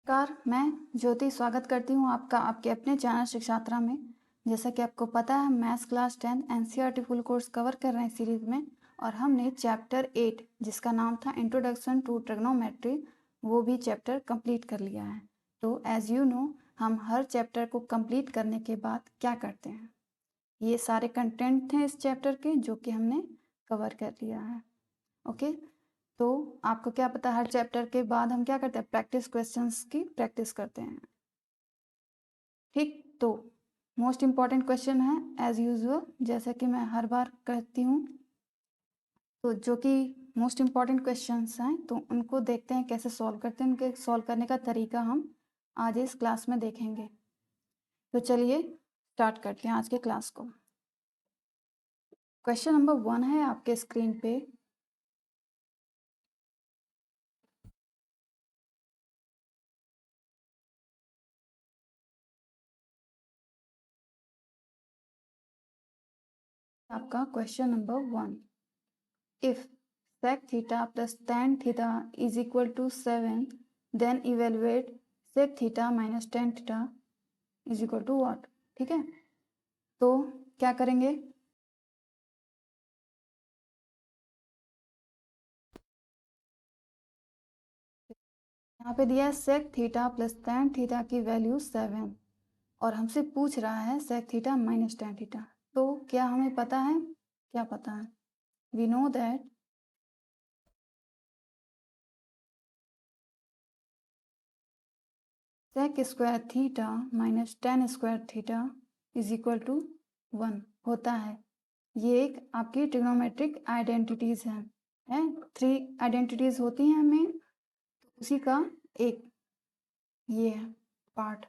नमस्कार, मैं ज्योति स्वागत करती हूँ आपका आपके अपने चैनल शिक्षात्रा में। जैसा कि आपको पता है, maths class 10 NCERT full course cover कर रहे हैं सीरीज़ में, और हमने चैप्टर 8 जिसका नाम था इंट्रोडक्शन टू ट्रिग्नोमेट्री, वो भी चैप्टर कंप्लीट कर लिया है। तो एज़ यू नो, हम हर चैप्टर को कंप्लीट करने के बाद क्या करते हैं, ये सारे कंटेंट थे इस चैप्टर के जो कि हमने कवर कर लिया है। ओके, तो आपको क्या पता, हर चैप्टर के बाद हम क्या करते हैं, प्रैक्टिस क्वेश्चंस की प्रैक्टिस करते हैं। ठीक, तो मोस्ट इम्पॉर्टेंट क्वेश्चन है एज यूजुअल, जैसा कि मैं हर बार कहती हूँ, तो जो कि मोस्ट इम्पॉर्टेंट क्वेश्चंस हैं तो उनको देखते हैं कैसे सॉल्व करते हैं। उनके सॉल्व करने का तरीका हम आज इस क्लास में देखेंगे। तो चलिए स्टार्ट करते हैं आज के क्लास को। क्वेश्चन नंबर 1 है आपके स्क्रीन पे। आपका question number 1, if sec theta plus tan theta is equal to 7, then evaluate sec theta minus tan theta is equal to what। ठीक है, तो क्या करेंगे, यहाँ पे दिया है sec theta plus tan theta की वैल्यू 7 और हमसे पूछ रहा है sec theta minus tan theta. तो क्या हमें पता है, क्या पता है, we know that sec square theta minus tan square theta is equal to 1 होता है। ये एक आपकी ट्रिग्नोमेट्रिक आइडेंटिटीज है 3 आइडेंटिटीज होती हैं हमें, तो उसी का एक ये है पार्ट।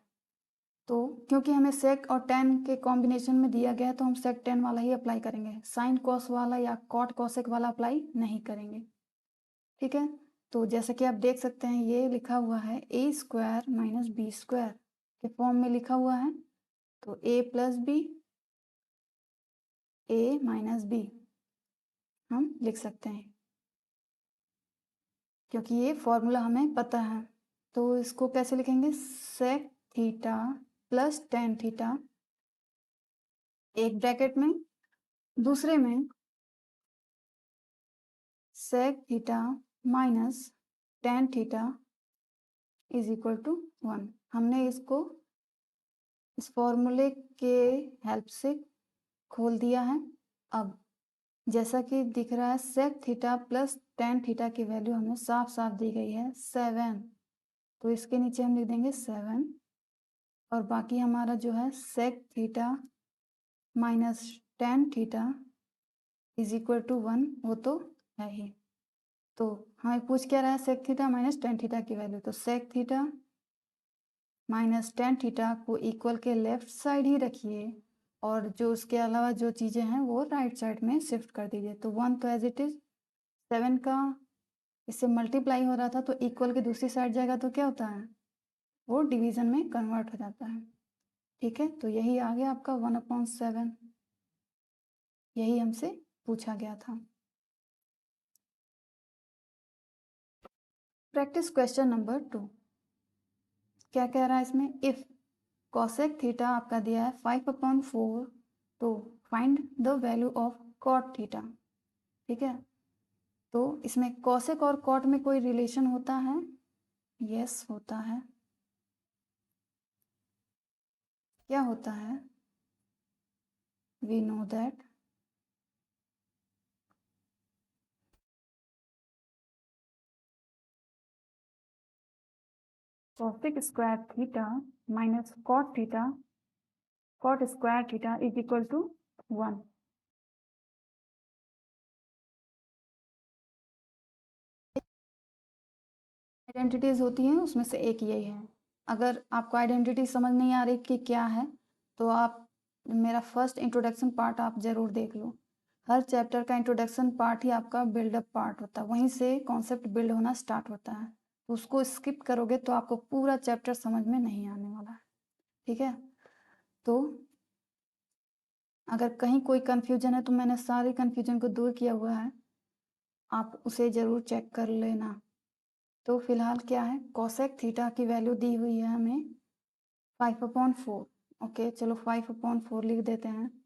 तो क्योंकि हमें सेक और टेन के कॉम्बिनेशन में दिया गया है तो हम सेक टेन वाला ही अप्लाई करेंगे, साइन कॉस वाला या कॉट कॉसेक वाला अप्लाई नहीं करेंगे। ठीक है, तो जैसा कि आप देख सकते हैं ये लिखा हुआ है ए स्क्वायर माइनस बी स्क्वायर के फॉर्म में लिखा हुआ है। तो ए प्लस बी, ए माइनस बी हम लिख सकते हैं क्योंकि ये फॉर्मूला हमें पता है। तो इसको कैसे लिखेंगे, sec theta plus tan theta एक ब्रैकेट में, दूसरे में sec theta minus tan theta is equal to 1। हमने इसको इस फॉर्मूले के हेल्प से खोल दिया है। अब जैसा कि दिख रहा है sec theta plus tan theta की वैल्यू हमें साफ साफ दी गई है 7, तो इसके नीचे हम लिख देंगे 7 और बाकी हमारा जो है sec theta minus tan theta is equal to 1 वो तो है ही। तो हमें पूछ क्या रहा है, sec theta minus tan theta की वैल्यू, तो sec theta minus tan theta को इक्वल के लेफ्ट साइड ही रखिए और जो उसके अलावा जो चीज़ें हैं वो राइट साइड में शिफ्ट कर दीजिए। तो 1 तो एज इट इज़, 7 का इससे मल्टीप्लाई हो रहा था तो इक्वल के दूसरी साइड जाएगा तो क्या होता है, वो डिवीज़न में कन्वर्ट हो जाता है। ठीक है, तो यही आ गया आपका 1/7, यही हमसे पूछा गया था। प्रैक्टिस क्वेश्चन नंबर 2, क्या कह रहा है इसमें, इफ कॉसेक थीटा आपका दिया है 5/4, तो find the value of cot theta. ठीक है, तो इसमें कॉसेक और कॉट में कोई रिलेशन होता है, यस होता है। क्या होता है, we know that cosec square theta minus cot theta, cot square theta is equal to 1। Identities होती हैं उसमें से एक यही है। अगर आपको आइडेंटिटी समझ नहीं आ रही कि क्या है, तो आप मेरा फर्स्ट इंट्रोडक्शन पार्ट आप ज़रूर देख लो। हर चैप्टर का इंट्रोडक्शन पार्ट ही आपका बिल्डअप पार्ट होता है, वहीं से कॉन्सेप्ट बिल्ड होना स्टार्ट होता है। तो उसको स्किप करोगे तो आपको पूरा चैप्टर समझ में नहीं आने वाला है। ठीक है, तो अगर कहीं कोई कन्फ्यूजन है तो मैंने सारी कन्फ्यूजन को दूर किया हुआ है, आप उसे ज़रूर चेक कर लेना। तो फिलहाल क्या है, कोसेक थीटा की वैल्यू दी हुई है हमें 5/4। ओके, चलो 5/4 लिख देते हैं।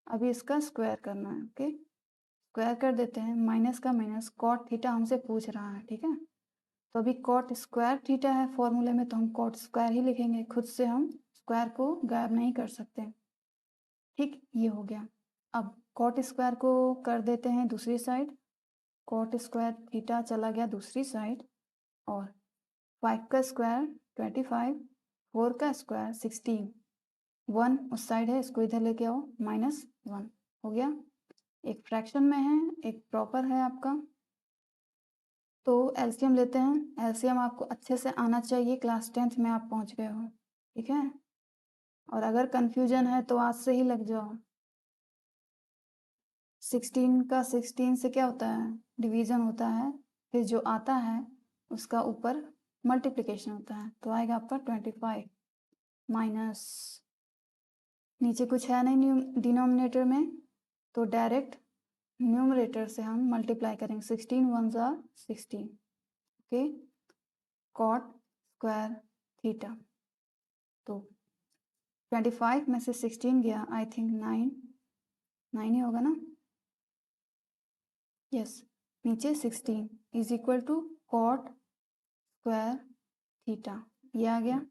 अभी इसका स्क्वायर करना है। ओके, स्क्वायर कर देते हैं। माइनस का माइनस, कॉट थीटा हमसे पूछ रहा है, ठीक है। तो अभी कॉट स्क्वायर थीटा है फॉर्मूले में, तो हम कॉट स्क्वायर ही लिखेंगे, खुद से हम स्क्वायर को गायब नहीं कर सकते। ठीक, ये हो गया। अब कॉट स्क्वायर को कर देते हैं दूसरी साइड। कॉट स्क्वायर थीटा चला गया दूसरी साइड, और 5 का स्क्वायर 25, 4 का स्क्वायर 16, 1 उस साइड है, इसको इधर लेके आओ, -1 हो गया। एक फ्रैक्शन में है, एक प्रॉपर है आपका। तो एलसीएम लेते हैं। एलसीएम आपको अच्छे से आना चाहिए, क्लास 10th में आप पहुंच गए हो, ठीक है। और अगर कंफ्यूजन है तो आज से ही लग जाओ। 16 का 16 से क्या होता है, डिवीजन होता है, फिर जो आता है उसका ऊपर मल्टीप्लिकेशन होता है, तो आएगा आपका 25 माइनस, नीचे कुछ है नहीं डिनोमिनेटर में, तो डायरेक्ट न्यूमरेटर से हम मल्टीप्लाई करेंगे। 16 1 ज़ा 16, ओके। कॉट स्क्वायर थीटा, तो 25 में से 16 गया, आई थिंक 9 ही होगा ना, यस। नीचे 16 is equal to cot square theta, ये आ गया।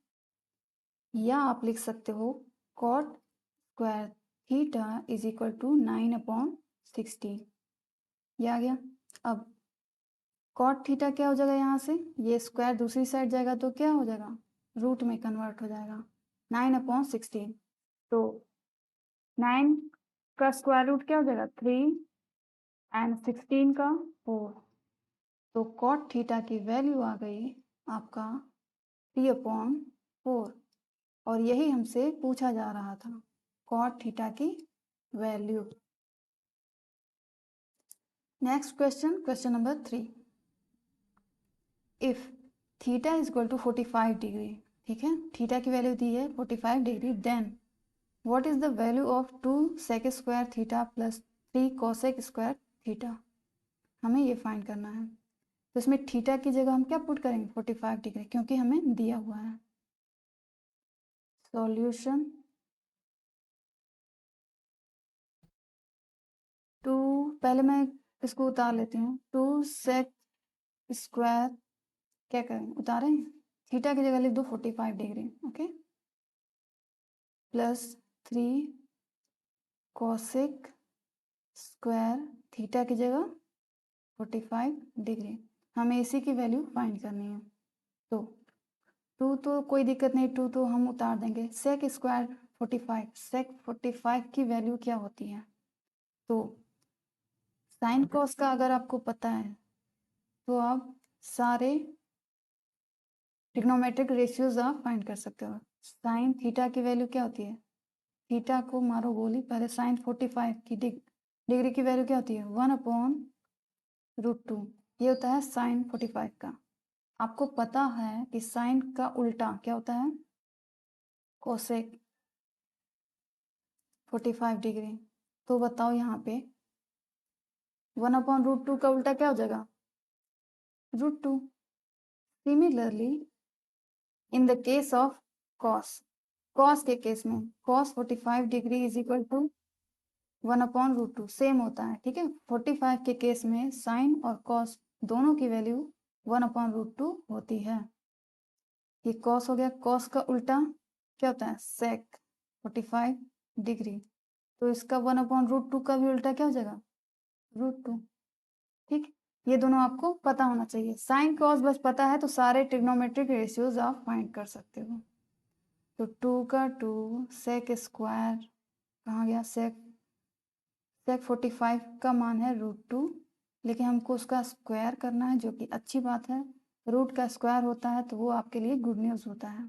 या आप लिख सकते हो cot square theta is equal to 9/16, ये आ गया। अब कॉट थीटा क्या हो जाएगा, यहाँ से ये स्क्वायर दूसरी साइड जाएगा तो क्या हो जाएगा, रूट में कन्वर्ट हो जाएगा, 9/16। तो 9 का स्क्वायर रूट क्या हो जाएगा, 3, एंड 16 का 4। तो कॉट थीटा की वैल्यू आ गई आपका 3/4, और यही हमसे पूछा जा रहा था, कॉट थीटा की value. Next question, question number 3। If theta is equal to 45 degree, ठीक है, थीटा की वैल्यू दी है 45 degree, then what is the value of 2 sec square theta plus 3 cosec square theta, हमें ये फाइंड करना है। तो इसमें थीटा की जगह हम क्या पुट करेंगे, 45 डिग्री, क्योंकि हमें दिया हुआ है। सॉल्यूशन, 2, पहले मैं इसको उतार लेती हूँ। 2 सेक स्क्वायर, क्या करें, उतारें, थीटा की जगह लिख दो 45 degree, okay, plus 3 cosec square theta की जगह 45 डिग्री। हमें इसी की वैल्यू फाइंड करनी है। तो 2 तो कोई दिक्कत नहीं, 2 तो हम उतार देंगे। सेक स्क्वायर 45, सेक 45 की वैल्यू क्या होती है, तो साइन कॉस का अगर आपको पता है तो आप सारे ट्रिग्नोमेट्रिक रेशियोज आप फाइंड कर सकते हो। साइन थीटा की वैल्यू क्या होती है, थीटा को मारो गोली, पहले साइन 45 की डिग्री की वैल्यू क्या होती है, 1/√2, ये होता है साइन 45 का। आपको पता है कि साइन का उल्टा क्या होता है, कोसेक 45 डिग्री। तो बताओ यहाँ पे 1/√2 का उल्टा क्या हो जाएगा, √2। Similarly in the case of cos, cos के केस में cos 45 degree is equal to 1/√2, same होता है, ठीक है। 45 के केस में साइन और कॉस दोनों की वैल्यू 1/√2 होती है। ये कॉस हो गया, कॉस का उल्टा क्या होता है, सेक 45 डिग्री, तो इसका 1/√2 का भी उल्टा क्या हो जाएगा, √2, ठीक। ये दोनों आपको पता होना चाहिए। साइन कॉस बस पता है तो सारे ट्रिग्नोमेट्रिक रेशियोज आप फाइंड कर सकते हो। तो 2 का 2 सेक स्क्वायर कहाँ गया, सेक 45 का मान है √2, लेकिन हमको उसका स्क्वायर करना है, जो कि अच्छी बात है। रूट का स्क्वायर होता है तो वो आपके लिए गुड न्यूज़ होता है।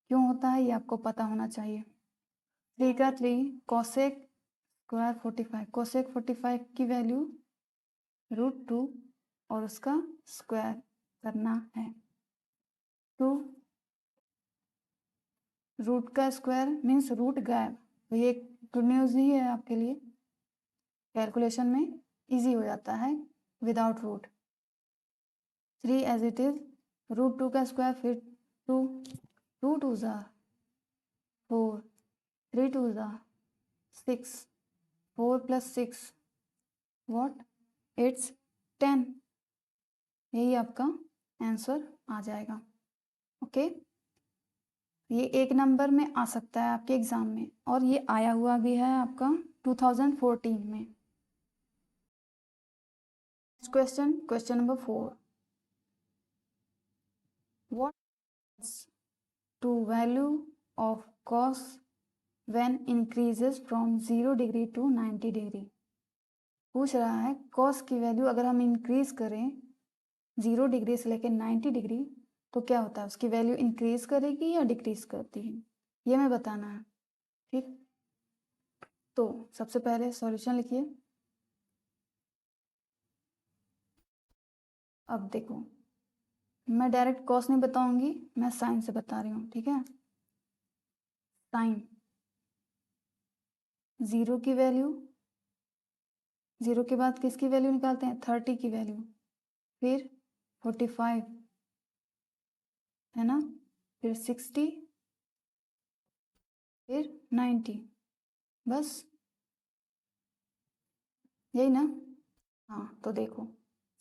क्यों होता है ये आपको पता होना चाहिए। 3 का 3 कोसेक स्क्वायर 45, कोसेक 45 की वैल्यू √2 और उसका स्क्वायर करना है। 2 रूट का स्क्वायर मीन्स रूट गायब, तो ये गुड न्यूज़ ही है आपके लिए, कैलकुलेशन में इजी हो जाता है without root. 3 as it is, √2 का स्क्वायर फिर 2, 2 2 ज़ा 4, 3 2 ज़ा 6, 4 + 6 व्हाट, इट्स 10। यही आपका आंसर आ जाएगा। ओके, ये एक नंबर में आ सकता है आपके एग्जाम में, और ये आया हुआ भी है आपका 2014 में। Question number 4, what to value of cos when increases from 0 degree to 90 degree. पूछ रहा है cos की वैल्यू अगर हम इंक्रीज करें 0 डिग्री से लेकर 90 डिग्री तो क्या होता है, उसकी वैल्यू इंक्रीज करेगी या डिक्रीज करती है, ये हमें बताना है। ठीक, तो सबसे पहले सॉल्यूशन लिखिए। अब देखो, मैं डायरेक्ट कॉस नहीं बताऊंगी, मैं साइन से बता रही हूँ। ठीक है, साइन 0 की वैल्यू, 0 के बाद किसकी वैल्यू निकालते हैं, 30 की वैल्यू, फिर 45 है ना, फिर 60, फिर 90, बस यही ना। हाँ, तो देखो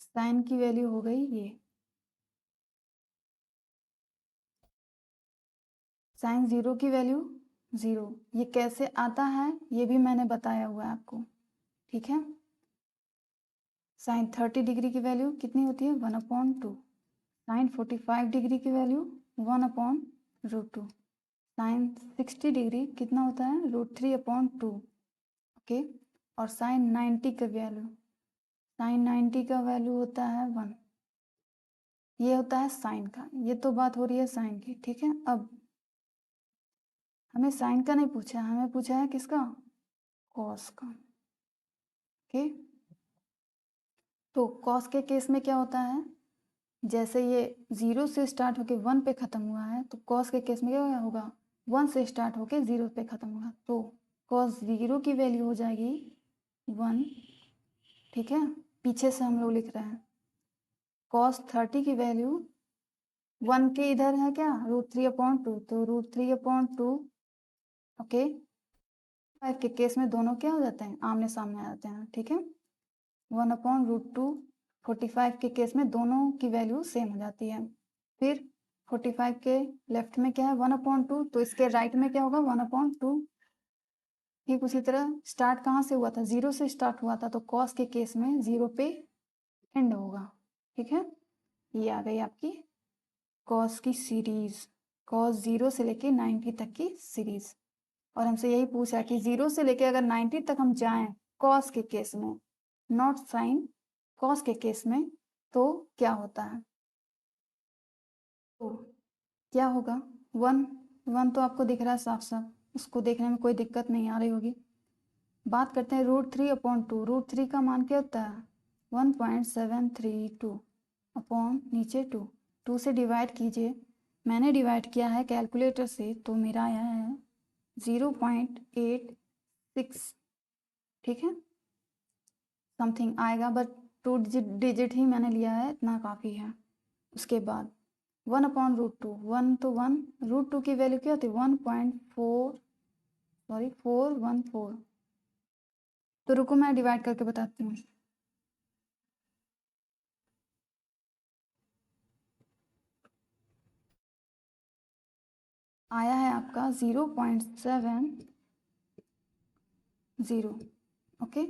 साइन की वैल्यू हो गई ये, साइन 0 की वैल्यू 0, ये कैसे आता है ये भी मैंने बताया हुआ है आपको। ठीक है, साइन 30 डिग्री की वैल्यू कितनी होती है, 1/2, साइन 45 डिग्री की वैल्यू 1/√2, साइन 60 डिग्री कितना होता है, √3/2। ओके, और साइन 90 का वैल्यू, साइन 90 का वैल्यू होता है 1। ये होता है साइन का, ये तो बात हो रही है साइन की। ठीक है, अब हमें साइन का नहीं पूछा, हमें पूछा है किसका, कॉस का। ओके, तो कॉस के केस में क्या होता है, जैसे ये 0 से स्टार्ट होके 1 पे ख़त्म हुआ है, तो कॉस के केस में क्या होगा, 1 से स्टार्ट होके 0 पे ख़त्म होगा, तो कॉस 0 की वैल्यू हो जाएगी 1। ठीक है, पीछे से हम लोग लिख रहे हैं, कॉस 30 की वैल्यू 1 के इधर है क्या, √3/2, तो √3/2। ओके, 5 के केस में दोनों क्या हो जाते हैं, आमने सामने आ जाते हैं। ठीक है, 1/√2, 45 के केस में दोनों की वैल्यू सेम हो जाती है। फिर 45 के लेफ्ट में क्या है, 1/2, तो इसके राइट में क्या होगा, 1/2। ठीक उसी तरह स्टार्ट कहाँ से हुआ था, 0 से स्टार्ट हुआ था, तो कॉस के केस में 0 पे एंड होगा। ठीक है, ये आ गई आपकी कॉस की सीरीज, कॉस 0 से लेके 90 तक की सीरीज। और हमसे यही पूछा कि 0 से लेके अगर 90 तक हम जाएं कॉस के केस में, नॉट साइन, कॉस के केस में, तो क्या होता है, तो क्या होगा, 1 1 तो आपको दिख रहा है साफ साफ, उसको देखने में कोई दिक्कत नहीं आ रही होगी। बात करते हैं √3/2, √3 का मान क्या होता है, 1.732 अपॉन नीचे 2, 2 से डिवाइड कीजिए, मैंने डिवाइड किया है कैलकुलेटर से, तो मेरा आया है 0.86। ठीक है, समथिंग आएगा, बट 2 डिजिट ही मैंने लिया है, इतना काफ़ी है। उसके बाद 1/√2, 1 तो 1, √2 की वैल्यू क्या होती है, 414। तो रुको मैं डिवाइड करके बताती हूँ। आया है आपका 0.70। ओके,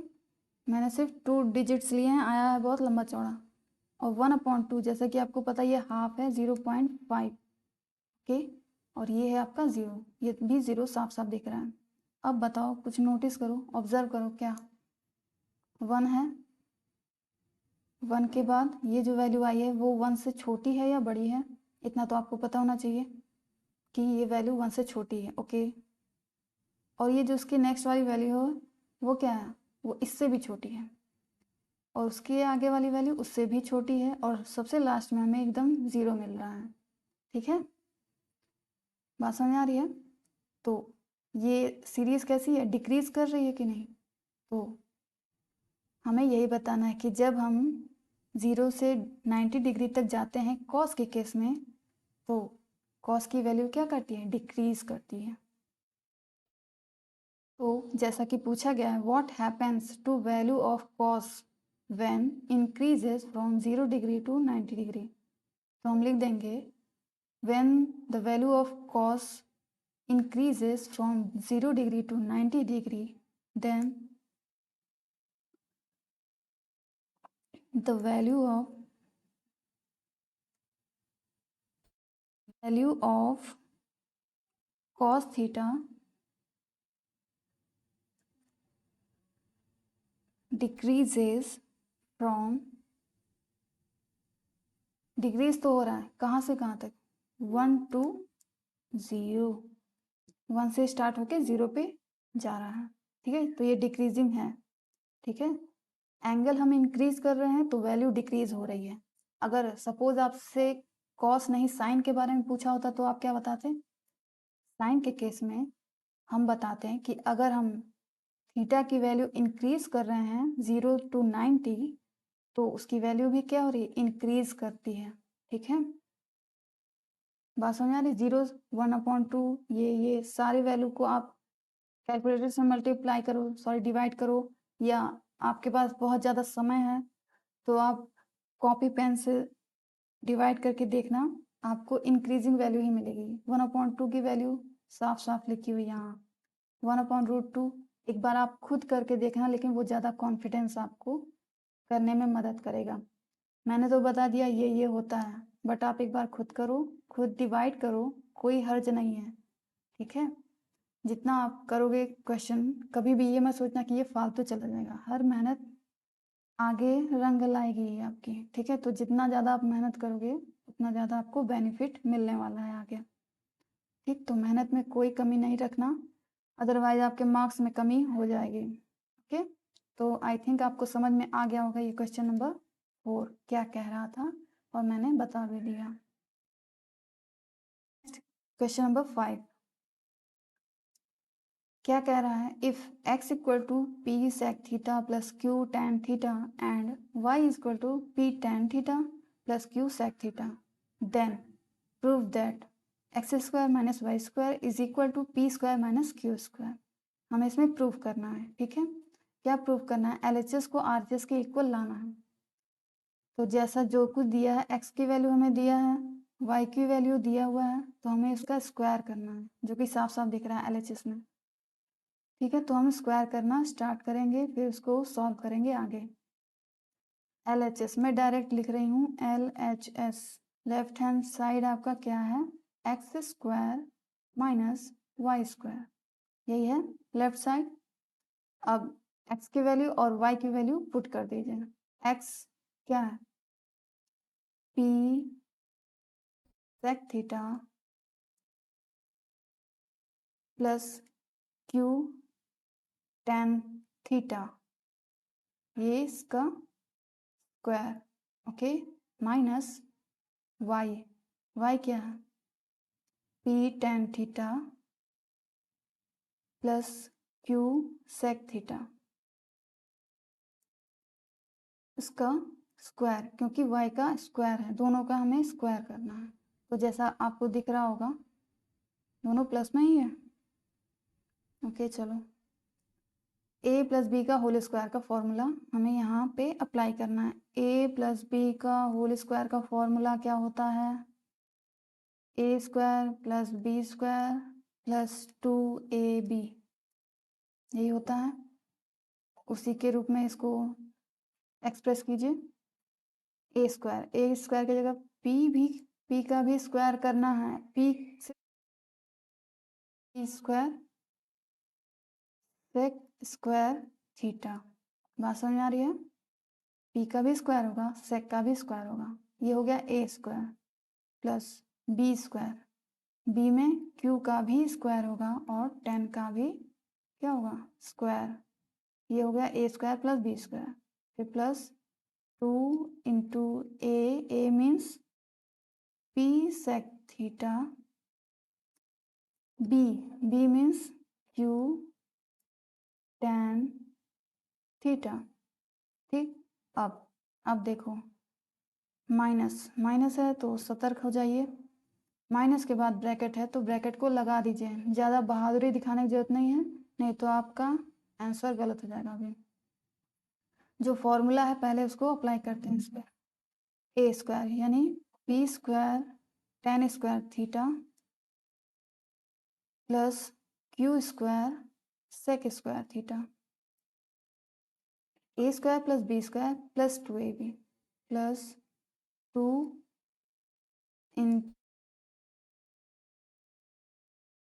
मैंने सिर्फ 2 डिजिट्स लिए हैं, आया है बहुत लंबा चौड़ा। और 1/2 जैसा कि आपको पता ये हाफ है, 0.5। ओके, और ये है आपका 0, ये भी 0 साफ साफ दिख रहा है। अब बताओ, कुछ नोटिस करो, ऑब्जर्व करो, क्या 1 है, 1 के बाद ये जो वैल्यू आई है वो 1 से छोटी है या बड़ी है, इतना तो आपको पता होना चाहिए कि ये वैल्यू 1 से छोटी है। ओके, और ये जो उसकी नेक्स्ट वाली वैल्यू हो वो क्या है, वो इससे भी छोटी है, और उसके आगे वाली वैल्यू उससे भी छोटी है, और सबसे लास्ट में हमें एकदम 0 मिल रहा है। ठीक है, बात समझ आ रही है। तो ये सीरीज़ कैसी है, डिक्रीज कर रही है कि नहीं, तो हमें यही बताना है कि जब हम 0 से 90 डिग्री तक जाते हैं कॉस के केस में, तो कॉस की वैल्यू क्या करती है, डिक्रीज करती है। तो जैसा कि पूछा गया है, what happens to value of cos when increases from 0 degree to 90 degree. तो हम लिख देंगे when the value of cos increases from 0 degree to 90 degree, then the value of cos theta decreases from, decrease तो हो रहा है कहाँ से कहाँ तक, 1 to 0, 1 से स्टार्ट होके 0 पे जा रहा है। ठीक है, तो ये डिक्रीजिंग है। ठीक है, एंगल हम इंक्रीज कर रहे हैं तो वैल्यू डिक्रीज हो रही है। अगर सपोज आपसे कॉस नहीं साइन के बारे में पूछा होता तो आप क्या बताते, साइन के केस में हम बताते हैं कि अगर हम थीटा की वैल्यू इंक्रीज कर रहे हैं 0 to 90, तो उसकी वैल्यू भी क्या हो रही है, इंक्रीज करती है। ठीक है, बात समझ आ रही, 0 1/2 ये सारे वैल्यू को आप कैलकुलेटर से मल्टीप्लाई करो, सॉरी डिवाइड करो, या आपके पास बहुत ज़्यादा समय है तो आप कॉपी पेन से डिवाइड करके देखना, आपको इंक्रीजिंग वैल्यू ही मिलेगी। 1/2 की वैल्यू साफ साफ लिखी हुई यहाँ, 1/√2। एक बार आप खुद करके देखना, लेकिन वो ज़्यादा कॉन्फिडेंस आपको करने में मदद करेगा। मैंने तो बता दिया ये होता है, बट आप एक बार खुद करो, खुद डिवाइड करो, कोई हर्ज नहीं है। ठीक है, जितना आप करोगे क्वेश्चन, कभी भी ये मत सोचना कि ये फालतू चला जाएगा, हर मेहनत आगे रंग लाएगी आपकी। ठीक है, तो जितना ज़्यादा आप मेहनत करोगे उतना ज़्यादा आपको बेनिफिट मिलने वाला है आगे। ठीक, तो मेहनत में कोई कमी नहीं रखना, अदरवाइज आपके मार्क्स में कमी हो जाएगी। ओके, तो आई थिंक आपको समझ में आ गया होगा ये क्वेश्चन नंबर 4 क्या कह रहा था, और मैंने बता भी दिया। क्वेश्चन नंबर 5 क्या कह रहा है, if x equal to p sec theta plus q tan theta and y equal to p tan theta plus q sec theta, then prove that x square minus y square is equal to p square minus q square. हमें इसमें prove करना है। ठीक है, क्या prove करना है, LHS को आरएचएस के इक्वल लाना है। तो जैसा जो कुछ दिया है, एक्स की वैल्यू हमें दिया है, वाई की वैल्यू दिया हुआ है, तो हमें उसका स्क्वायर करना है, जो कि साफ साफ दिख रहा है एलएचएस में। ठीक है, तो हम स्क्वायर करना स्टार्ट करेंगे, फिर उसको सॉल्व करेंगे आगे। एलएचएस मैं डायरेक्ट लिख रही हूँ, एलएचएस लेफ्ट हैंड साइड आपका क्या है, x square minus y square, यही है लेफ्ट साइड। अब एक्स की वैल्यू और वाई की वैल्यू पुट कर दीजिए। एक्स क्या है, p sec theta plus q tan theta, ये इसका square, okay, minus y, y क्या है, p tan theta plus q sec theta, इसका स्क्वायर, क्योंकि y का स्क्वायर है, दोनों का हमें स्क्वायर करना है। तो जैसा आपको दिख रहा होगा दोनों प्लस में ही है। ओके चलो, a प्लस बी का होल स्क्वायर का फॉर्मूला हमें यहाँ पे अप्लाई करना है। a प्लस बी का होल स्क्वायर का फॉर्मूला क्या होता है, a square plus b square plus 2ab, यही होता है। उसी के रूप में इसको एक्सप्रेस कीजिए, ए स्क्वायर की जगह पी का भी स्क्वायर करना है, p square sec square theta. बात समझ आ रही है, पी का भी स्क्वायर होगा, सेक का भी स्क्वायर होगा, ये हो गया a square plus b square, b में क्यू का भी स्क्वायर होगा और टेन का भी क्या होगा, स्क्वायर, ये हो गया a square plus b square, फिर plus 2 into a means p sec theta, b means q tan theta. ठीक, अब देखो माइनस माइनस है तो सतर्क हो जाइए। माइनस के बाद ब्रैकेट है तो ब्रैकेट को लगा दीजिए, ज़्यादा बहादुरी दिखाने की ज़रूरत नहीं है, नहीं तो आपका आंसर गलत हो जाएगा। अभी जो फॉर्मूला है पहले उसको अप्लाई करते हैं इस पर। ए स्क्वायर यानी p square tan square theta plus q square sec square theta, a square plus b square plus 2ab plus 2 इन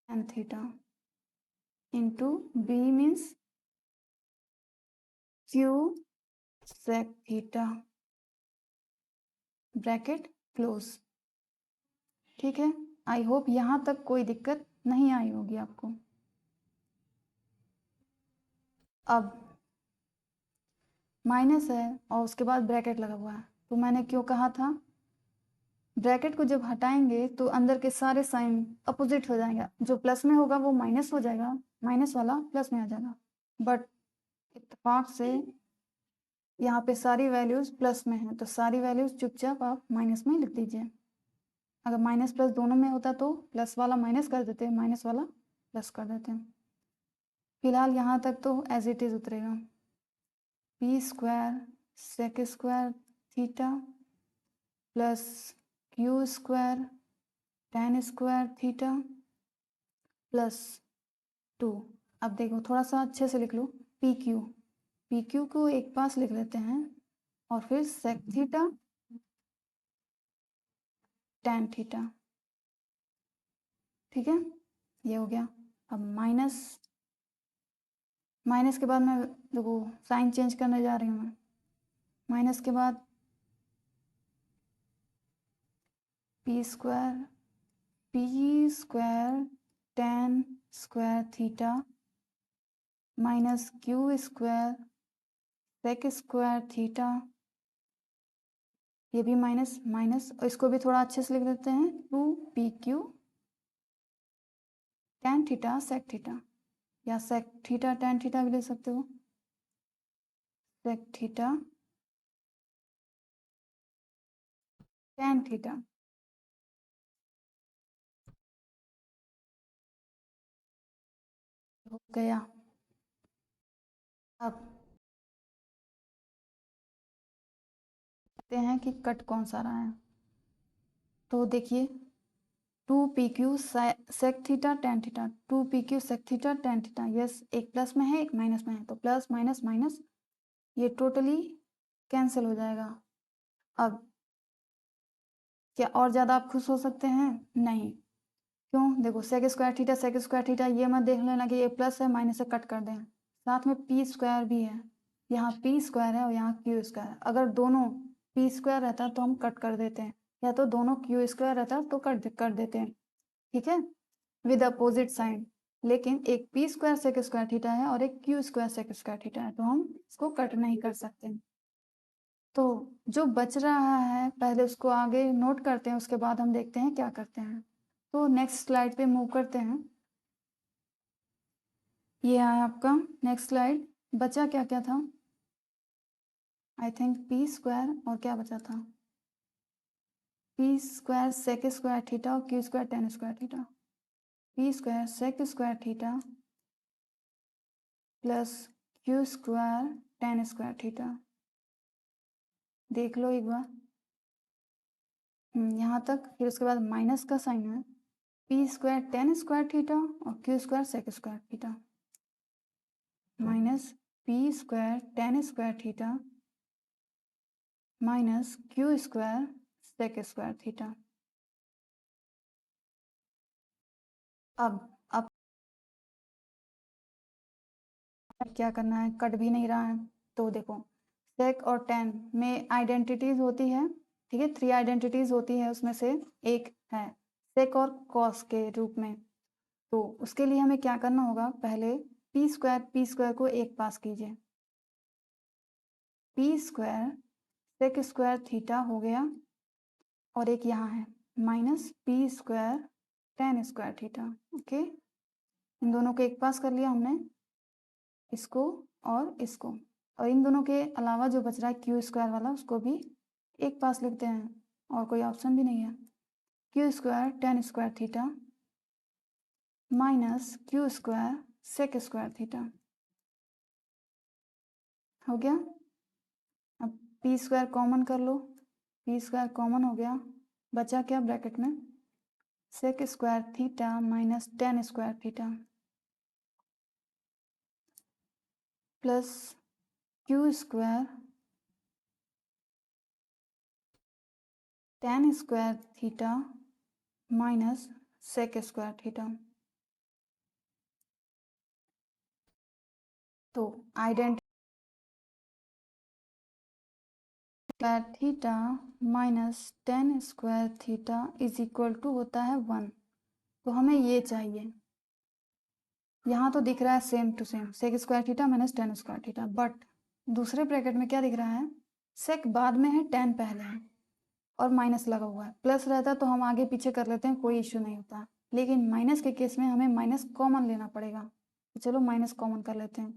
tan theta into b means q sec theta, bracket close. ठीक है, I hope यहाँ तक कोई दिक्कत नहीं आई होगी आपको। अब माइनस है और उसके बाद ब्रैकेट लगा हुआ है, तो मैंने क्यों कहा था ब्रैकेट को जब हटाएंगे तो अंदर के सारे साइन अपोजिट हो जाएंगे, जो प्लस में होगा वो माइनस हो जाएगा, माइनस वाला प्लस में आ जाएगा। बट इत्तेफाक से यहाँ पे सारी वैल्यूज प्लस में है, तो सारी वैल्यूज चुपचाप आप माइनस में लिख दीजिए। अगर माइनस प्लस दोनों में होता तो प्लस वाला माइनस कर देते हैं, माइनस वाला प्लस कर देते हैं। फिलहाल यहाँ तक तो एज इट इज उतरेगा। P square sec square theta plus q square tan square theta plus 2। अब देखो थोड़ा सा अच्छे से लिख लो, पी क्यू को एक पास लिख लेते हैं और फिर सेक थीटा टेन थीटा। ठीक है, ये हो गया। अब माइनस के बाद मैं देखो साइन चेंज करने जा रही हूँ मैं। माइनस के बाद p square tan square theta minus q square sec square theta, ये भी माइनस माइनस, और इसको भी थोड़ा अच्छे से लिख देते हैं 2pq tan theta sec theta, या सेक थीटा टेन थीटा भी ले सकते हो, सेक थीटा टेन थीटा। हो गया। अब देखते हैं कि कट कौन सा रहा है। तो देखिए 2pq sec theta tan theta, 2pq sec theta tan theta, yes एक प्लस में है एक माइनस में है, तो प्लस माइनस माइनस ये टोटली कैंसिल हो जाएगा। अब क्या और ज़्यादा आप खुश हो सकते हैं? नहीं। क्यों? देखो सेक स्क्वायर थीटा ये मत देख लेना कि ये प्लस है माइनस से कट कर दें, साथ में पी स्क्वायर भी है, यहाँ पी स्क्वायर है और यहाँ क्यू स्क्वायर। अगर दोनों पी स्क्वायर रहता तो हम कट कर देते हैं, या तो दोनों क्यू स्क्वायर रहता तो कट कर देते हैं। ठीक है, विद अपोजिट साइन। लेकिन एक p square sec square theta है और एक q square sec square theta है, तो हम इसको कट नहीं कर सकते। तो जो बच रहा है पहले उसको आगे नोट करते हैं, उसके बाद हम देखते हैं क्या करते हैं। तो नेक्स्ट स्लाइड पे मूव करते हैं। ये है आपका नेक्स्ट स्लाइड। बचा क्या क्या था? आई थिंक पी स्क्वायर और क्या बचा था, p square sec square theta और q square tan square theta. P square sec square theta plus q square tan square theta. देख लो एक बार यहाँ तक। फिर उसके बाद माइनस का साइन है, p square tan square theta और q square sec square theta minus p square tan square theta minus q square sec square theta. अब क्या करना है, कट भी नहीं रहा है, तो देखो सेक और टेन में आइडेंटिटीज होती है। ठीक है, 3 आइडेंटिटीज होती है, उसमें से एक है सेक और कॉस के रूप में। तो उसके लिए हमें क्या करना होगा, पहले पी स्क्वायर को एक पास कीजिए, p square sec square theta हो गया, और एक यहाँ है minus p square tan square theta. Okay, इन दोनों को एक पास कर लिया हमने, इसको और इसको, और इन दोनों के अलावा जो बच रहा है क्यू स्क्वायर वाला उसको भी एक पास लिखते हैं और कोई ऑप्शन भी नहीं है। Q square tan square theta minus q square sec square theta हो गया। अब पी स्क्वायर कॉमन कर लो, पी स्क्वायर कॉमन हो गया, बचा क्या ब्रैकेट में, sec square theta minus tan square theta plus q square tan square theta minus sec square theta. तो identity square theta minus tan square theta is equal to होता है 1। तो हमें ये चाहिए। यहाँ तो दिख रहा है same to same sec square theta minus tan square theta, but दूसरे ब्रैकेट में क्या दिख रहा है, सेक बाद में है टेन पहले है और माइनस लगा हुआ है। प्लस रहता तो हम आगे पीछे कर लेते हैं, कोई इश्यू नहीं होता, लेकिन माइनस के केस में हमें माइनस कॉमन लेना पड़ेगा। तो चलो माइनस कॉमन कर लेते हैं।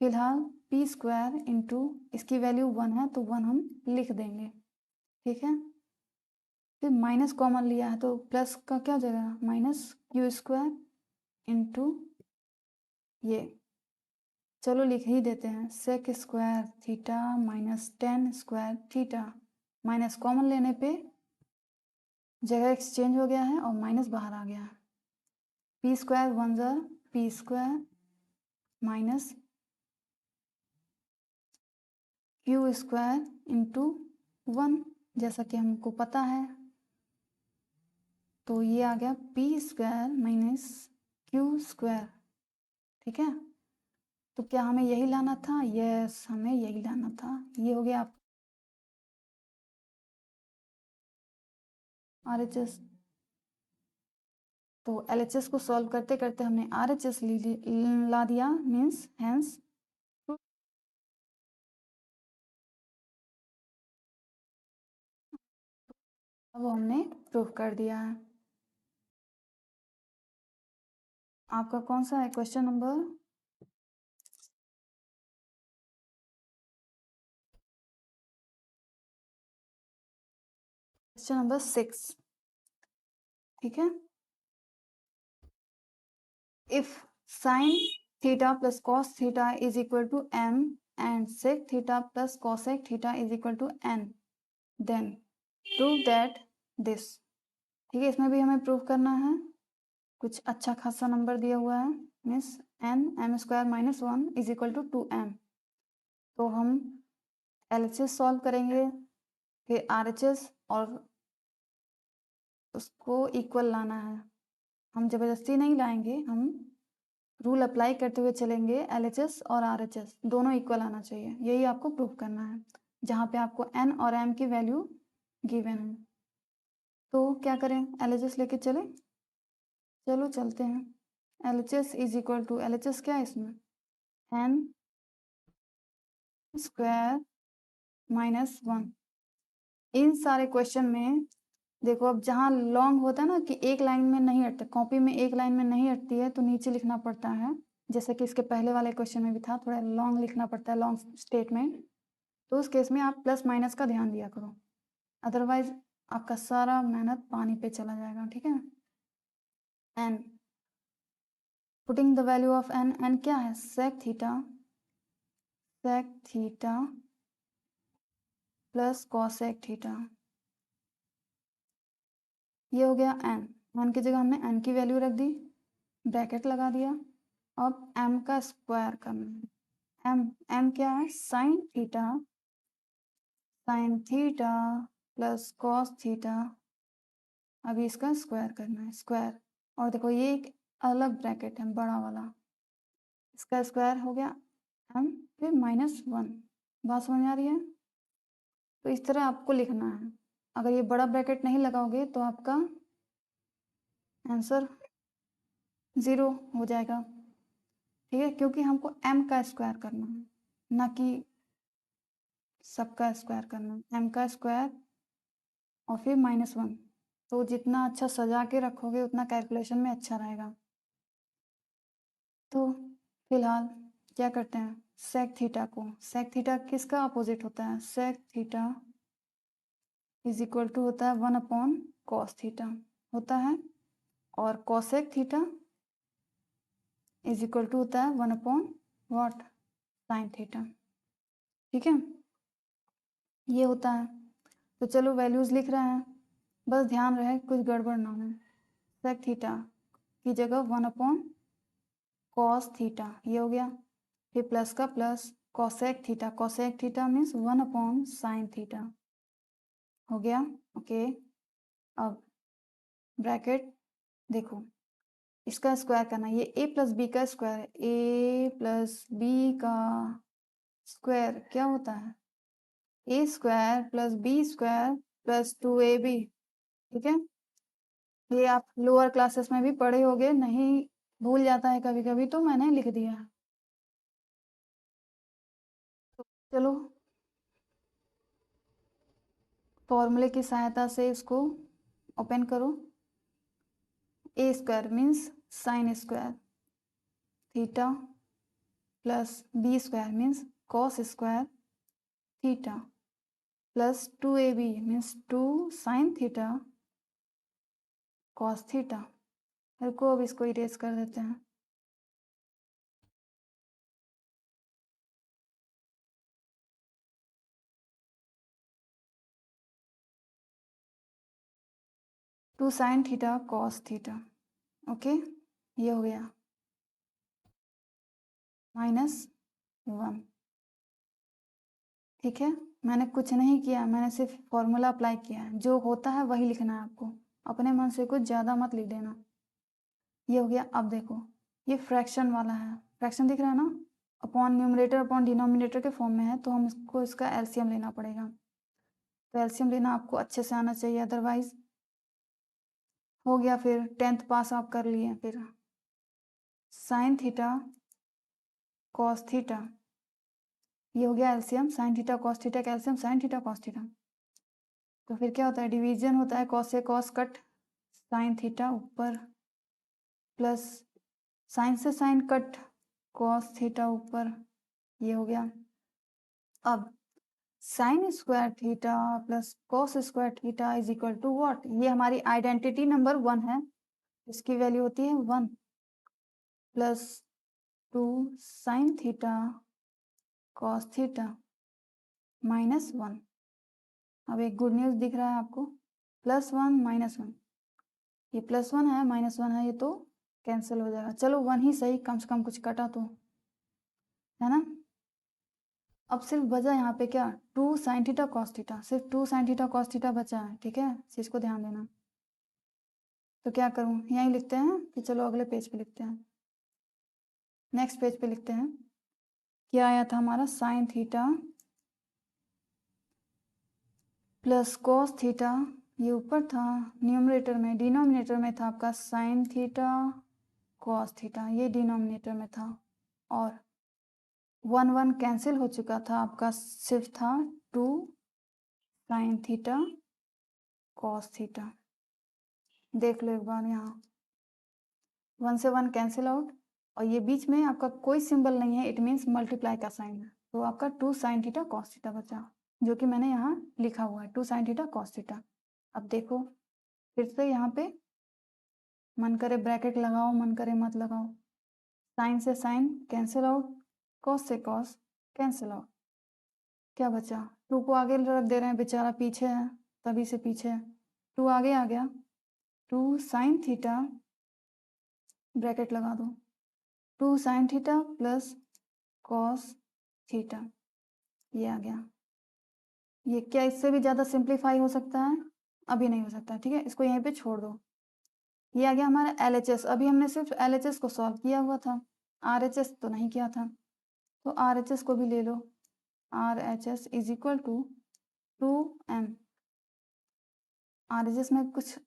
फिलहाल पी स्क्वायर इंटू इसकी वैल्यू 1 है तो 1 हम लिख देंगे, ठीक है। फिर माइनस कॉमन लिया है तो प्लस का क्या हो जाएगा, माइनस क्यू स्क्वायर इंटू ये, चलो लिख ही देते हैं, sec square theta minus tan square theta. Minus common लेने पे जगह एक्सचेंज हो गया है और माइनस बाहर आ गया है। पी स्क्वायर वन ज़र p square minus q square into 1 जैसा कि हमको पता है। तो ये आ गया P square minus q square, ठीक है। तो क्या हमें यही लाना था, यस हमें यही लाना था। ये हो गया आप RHS। तो LHS को सॉल्व करते करते हमने RHS ला दिया, मीन्स हैंस अब हमने प्रूव कर दिया है। आपका कौन सा है क्वेश्चन नंबर, क्वेश्चन नंबर 6, ठीक है। If sine theta plus cos theta is equal to m and sec theta plus cosec theta is equal to n, then prove that this, ठीक है। इसमें भी हमें प्रूव करना है, कुछ अच्छा खासा नंबर दिया हुआ है, means n m square minus 1 is equal to 2m। तो हम LHS सॉल्व करेंगे, फिर RHS और उसको इक्वल लाना है। हम ज़बरदस्ती नहीं लाएंगे, हम रूल अप्लाई करते हुए चलेंगे। LHS और RHS दोनों इक्वल आना चाहिए, यही आपको प्रूव करना है, जहाँ पे आपको n और m की वैल्यू गिवन है। तो क्या करें, LHS लेके चले, चलो चलते हैं। LHS is equal to, LHS क्या है इसमें, n स्क्वायर माइनस 1। इन सारे क्वेश्चन में देखो, अब जहाँ लॉन्ग होता है ना कि एक लाइन में नहीं हटता, कॉपी में एक लाइन में नहीं हटती है तो नीचे लिखना पड़ता है, जैसे कि इसके पहले वाले क्वेश्चन में भी था, थोड़ा लॉन्ग लिखना पड़ता है, लॉन्ग स्टेटमेंट। तो उस केस में आप प्लस माइनस का ध्यान दिया करो, अदरवाइज आपका सारा मेहनत पानी पे चला जाएगा, ठीक है। N, putting the value of n, n क्या है, sec theta plus cosec theta, ये हो गया एन। एन की जगह हमने एन की वैल्यू रख दी, ब्रैकेट लगा दिया। अब एम का स्क्वायर करना है, एम एम क्या है, sign theta plus cos theta. अभी इसका स्क्वायर करना है, स्क्वायर, और देखो ये एक अलग ब्रैकेट है बड़ा वाला, इसका स्क्वायर हो गया एम, फिर माइनस 1। बात समझ आ रही है। तो इस तरह आपको लिखना है, अगर ये बड़ा ब्रैकेट नहीं लगाओगे तो आपका आंसर 0 हो जाएगा, ठीक है, क्योंकि हमको m का स्क्वायर करना है, ना कि सबका स्क्वायर करना है। m का स्क्वायर और फिर माइनस 1। तो जितना अच्छा सजा के रखोगे उतना कैलकुलेशन में अच्छा रहेगा। तो फिलहाल क्या करते हैं, सेक थीटा को, सेक थीटा किसका अपोजिट होता है, sec theta is equal to होता है 1/cos थीटा होता है, और cosec theta is equal to होता है 1/what sin थीटा। ठीक है, ये होता है। तो चलो वैल्यूज लिख रहे हैं, बस ध्यान रहे कुछ गड़बड़ ना हो। सेक थीटा की जगह 1/cos थीटा ये हो गया, फिर प्लस का plus cosec theta means 1/sin theta हो गया। ओके, अब ब्रैकेट देखो, इसका स्क्वायर करना, ये a प्लस बी का स्क्वायर है, a प्लस बी का स्क्वायर क्या होता है, a square plus b square plus 2ab। ठीक है, ये आप लोअर क्लासेस में भी पढ़े होंगे, नहीं भूल जाता है कभी कभी तो मैंने लिख दिया। तो चलो फॉर्मूले की सहायता से इसको ओपन करो। A square means sine square theta plus b square means cos square theta plus 2ab means 2 sine theta cos theta. रुको अब इसको इरेज कर देते हैं। Two sine theta cos theta. Okay, ये हो गया -1। ठीक है, मैंने कुछ नहीं किया, मैंने सिर्फ फॉर्मूला अप्लाई किया है, जो होता है वही लिखना है आपको, अपने मन से कुछ ज़्यादा मत लिख देना। ये हो गया। अब देखो ये फ्रैक्शन वाला है, फ्रैक्शन दिख रहा है ना, अपॉन न्यूमरेटर अपॉन डिनोमिनेटर के फॉर्म में है, तो हम इसको इसका एलसीएम लेना पड़ेगा। तो एलसीएम लेना आपको अच्छे से आना चाहिए, अदरवाइज हो गया फिर 10th पास आप कर लिए। फिर साइन थीटा कॉस थीटा ये हो गया LCM, sine theta cos theta का LCM sine theta cos theta. तो फिर क्या होता है, डिवीजन होता है, कॉस से कॉस कट, साइन थीटा ऊपर प्लस साइन से साइन कट कॉस थीटा ऊपर, ये हो गया। अब sine square theta plus cos square theta is equal to what, ये हमारी आइडेंटिटी नंबर 1 है, इसकी वैल्यू होती है 1 plus 2 sine theta cos theta -1। अब एक गुड न्यूज़ दिख रहा है आपको, +1 -1, ये +1 है -1 है, ये तो कैंसिल हो जाएगा। चलो 1 ही सही, कम से कम कुछ कटा तो, है ना। अब सिर्फ बचा यहाँ पे क्या, 2 साइन थीटा कॉस थीटा, सिर्फ 2 साइन थीटा कॉस थीटा बचा है। ठीक है, इस चीज़ को ध्यान देना। तो क्या करूँ, यहीं लिखते हैं कि चलो अगले पेज पे लिखते हैं, नेक्स्ट पेज पे लिखते हैं। क्या आया था हमारा, sign theta plus cos theta, ये ऊपर था न्यूमरेटर में, डिनोमिनेटर में था आपका साइन थीटा कॉस थीटा, ये डिनोमिनेटर में था, और 1 कैंसिल हो चुका था आपका, सिर्फ था 2 साइन थीटा कॉस थीटा। देख लो एक बार, यहाँ 1 से 1 कैंसिल आउट, और ये बीच में आपका कोई सिंबल नहीं है, इट मीन्स मल्टीप्लाई का साइन है, तो आपका 2 साइन थीटा कॉस थीटा बचा, जो कि मैंने यहाँ लिखा हुआ है 2 साइन थीटा कॉस थीटा। अब देखो फिर से यहाँ पे, मन करे ब्रैकेट लगाओ, मन करे मत लगाओ, साइन से साइन कैंसिल आउट, कॉस से कॉस कैंसिल आउट, क्या बचा, 2 को आगे रख दे रहे हैं, बेचारा पीछे है, तभी से पीछे है, 2 आगे आ गया, 2 साइन थीटा ब्रैकेट लगा दो, 2 sine theta plus cos theta, ये आ गया। ये क्या इससे भी ज़्यादा सिंप्लीफाई हो सकता है, अभी नहीं हो सकता। ठीक है, इसको यहीं पे छोड़ दो। ये आ गया हमारा LHS, अभी हमने सिर्फ LHS को सॉल्व किया हुआ था, RHS तो नहीं किया था, तो RHS को भी ले लो, RHS is equal to 2m। RHS में कुछ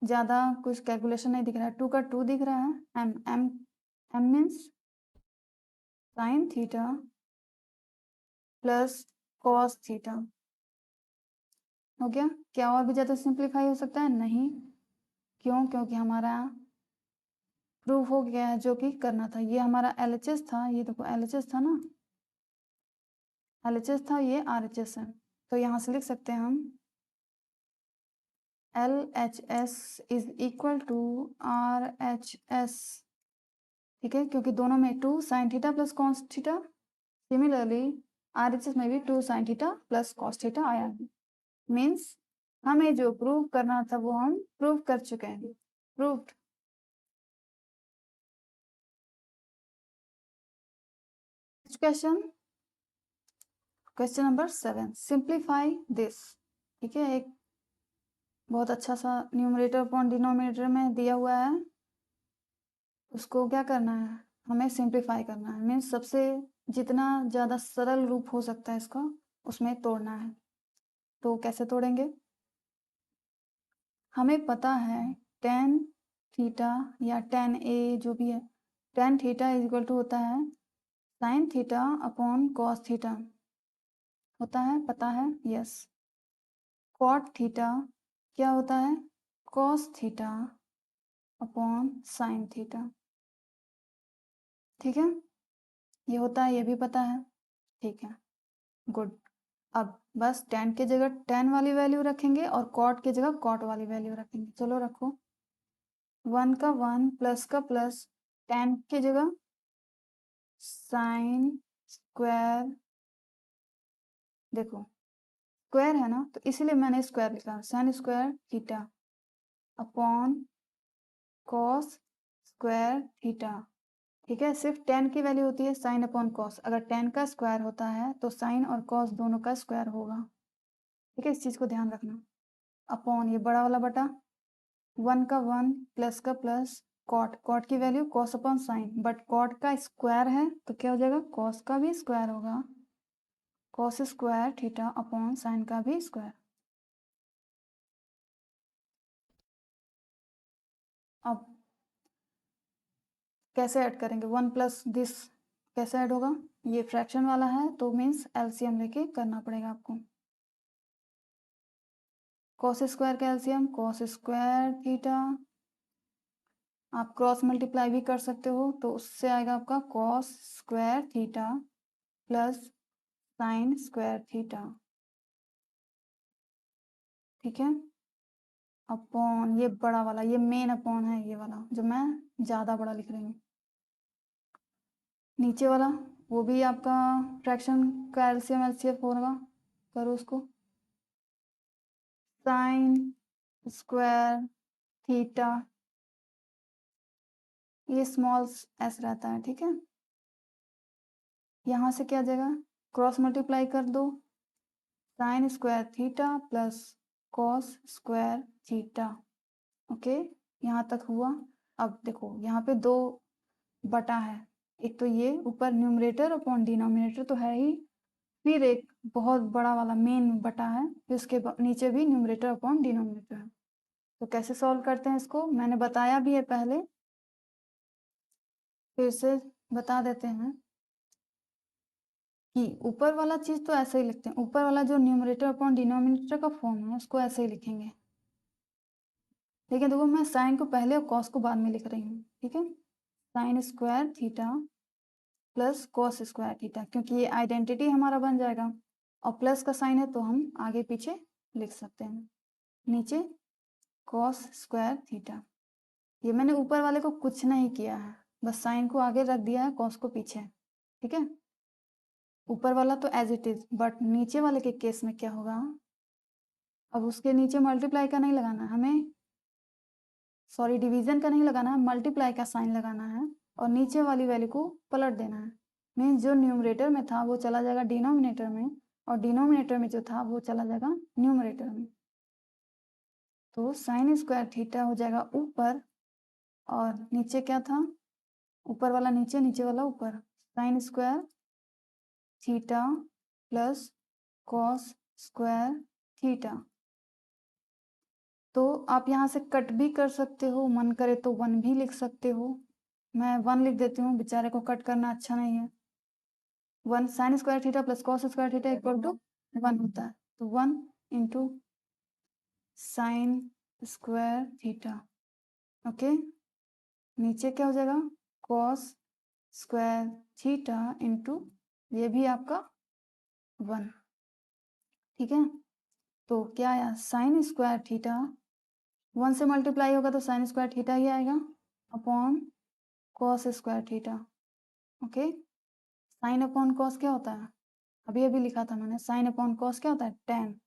ज़्यादा कुछ कैलकुलेशन नहीं दिख रहा है, 2 का 2 दिख रहा है, m means sign theta plus cos theta हो गया। क्या और भी ज़्यादा सिंप्लीफाई हो सकता है, नहीं, क्यों, क्योंकि हमारा प्रूफ हो गया है जो कि करना था। ये हमारा LHS था, ये देखो LHS था ना, LHS था, ये RHS है, तो यहाँ से लिख सकते हैं हम LHS is equal to RHS, ठीक है, क्योंकि दोनों में 2 sin theta plus cos theta, similarly RHS में भी 2 sin theta plus cos theta आया है। मीन्स हमें जो प्रूव करना था वो हम प्रूव कर चुके हैं, proved. Question number 7, simplify this, ठीक है, एक बहुत अच्छा सा न्यूमरेटर अपॉन डिनोमिनेटर में दिया हुआ है, उसको क्या करना है, हमें सिंप्लीफाई करना है, मीन्स सबसे जितना ज़्यादा सरल रूप हो सकता है इसका उसमें तोड़ना है। तो कैसे तोड़ेंगे, हमें पता है tan थीटा या tan a जो भी है, tan theta is equal to होता है sin theta upon cos theta, होता है, पता है, यस। cot थीटा क्या होता है, cos theta upon sin theta, ठीक है, ये होता है, ये भी पता है, ठीक है, गुड। अब बस tan के जगह tan वाली वैल्यू रखेंगे और cot की जगह cot वाली वैल्यू रखेंगे। चलो रखो, 1 का 1 प्लस का प्लस, tan की जगह sin स्क्वायर, देखो स्क्वायर है ना, तो इसीलिए मैंने स्क्वायर लिखा, sin square theta upon cos square theta, ठीक है। सिर्फ tan की वैल्यू होती है sin अपॉन cos, अगर tan का स्क्वायर होता है तो sin और cos दोनों का स्क्वायर होगा, ठीक है, इस चीज़ को ध्यान रखना। अपॉन ये बड़ा वाला बटा 1 का 1 प्लस का प्लस, कॉट की value cos upon sine, but cot का स्क्वायर है तो क्या हो जाएगा, cos का भी स्क्वायर होगा, cos square theta upon sine का भी स्क्वायर। अब कैसे ऐड करेंगे, 1 प्लस दिस कैसे ऐड होगा, ये फ्रैक्शन वाला है तो मीन्स एलसीएम लेके करना पड़ेगा आपको। cos स्क्वायर का एलसीएम cos स्क्वायर थीटा, आप क्रॉस मल्टीप्लाई भी कर सकते हो, तो उससे आएगा आपका cos square theta plus sign square theta, ठीक है, अपॉन ये बड़ा वाला, ये मेन अपॉन है, ये वाला जो मैं ज़्यादा बड़ा लिख रही हूँ, नीचे वाला वो भी आपका फ्रैक्शन का एलसीएम एलसीएफ होगा, करो उसको, साइन स्क्वायर थीटा, ये स्मॉल एस रहता है, ठीक है, यहाँ से क्या आ जाएगा, क्रॉस मल्टीप्लाई कर दो, sign square theta plus cos square theta, okay, यहाँ तक हुआ। अब देखो यहाँ पे 2 बटा है, एक तो ये ऊपर न्यूमरेटर अपॉन डिनोमिनेटर तो है ही, फिर एक बहुत बड़ा वाला मेन बटा है, फिर उसके नीचे भी न्यूमरेटर अपॉन डिनोमिनेटर है। तो कैसे सॉल्व करते हैं इसको, मैंने बताया भी है पहले, फिर से बता देते हैं कि ऊपर वाला चीज़ तो ऐसे ही लिखते हैं, ऊपर वाला जो न्यूमरेटर अपॉन डिनोमिनेटर का फॉर्म है उसको ऐसे ही लिखेंगे, लेकिन देखो मैं साइन को पहले और कॉस को बाद में लिख रही हूँ, ठीक है, sine square theta plus cos square theta, क्योंकि ये आइडेंटिटी हमारा बन जाएगा और प्लस का साइन है तो हम आगे पीछे लिख सकते हैं, नीचे कॉस स्क्वायर थीटा, ये मैंने ऊपर वाले को कुछ नहीं किया है, बस साइन को आगे रख दिया है, कॉस को पीछे, ठीक है, ऊपर वाला तो एज इट इज, बट नीचे वाले के केस में क्या होगा, अब उसके नीचे मल्टीप्लाई का नहीं लगाना है हमें, सॉरी डिवीजन का नहीं लगाना है, मल्टीप्लाई का साइन लगाना है और नीचे वाली वैल्यू को पलट देना है, मीन्स जो न्यूमरेटर में था वो चला जाएगा डिनोमिनेटर में और डिनोमिनेटर में जो था वो चला जाएगा न्यूमरेटर में, तो साइन स्क्वायर थीटा हो जाएगा ऊपर और नीचे क्या था, ऊपर वाला नीचे, नीचे वाला ऊपर, sign square theta plus cos square theta, तो आप यहाँ से कट भी कर सकते हो, मन करे तो 1 भी लिख सकते हो, मैं 1 लिख देती हूँ, बेचारे को कट करना अच्छा नहीं है, 1 sine square theta plus cos square theta equal to 1 होता है, तो 1 into sine square theta, okay, नीचे क्या हो जाएगा, कॉस स्क्वायर थीटा इंटू ये भी आपका 1, ठीक है, तो क्या आया, साइन स्क्वायर थीटा 1 से मल्टीप्लाई होगा तो साइन स्क्वायर थीटा ही आएगा upon cos square theta. Okay, sine upon cos क्या होता है, अभी अभी लिखा था मैंने, साइन अपॉन कॉस क्या होता है, टेन।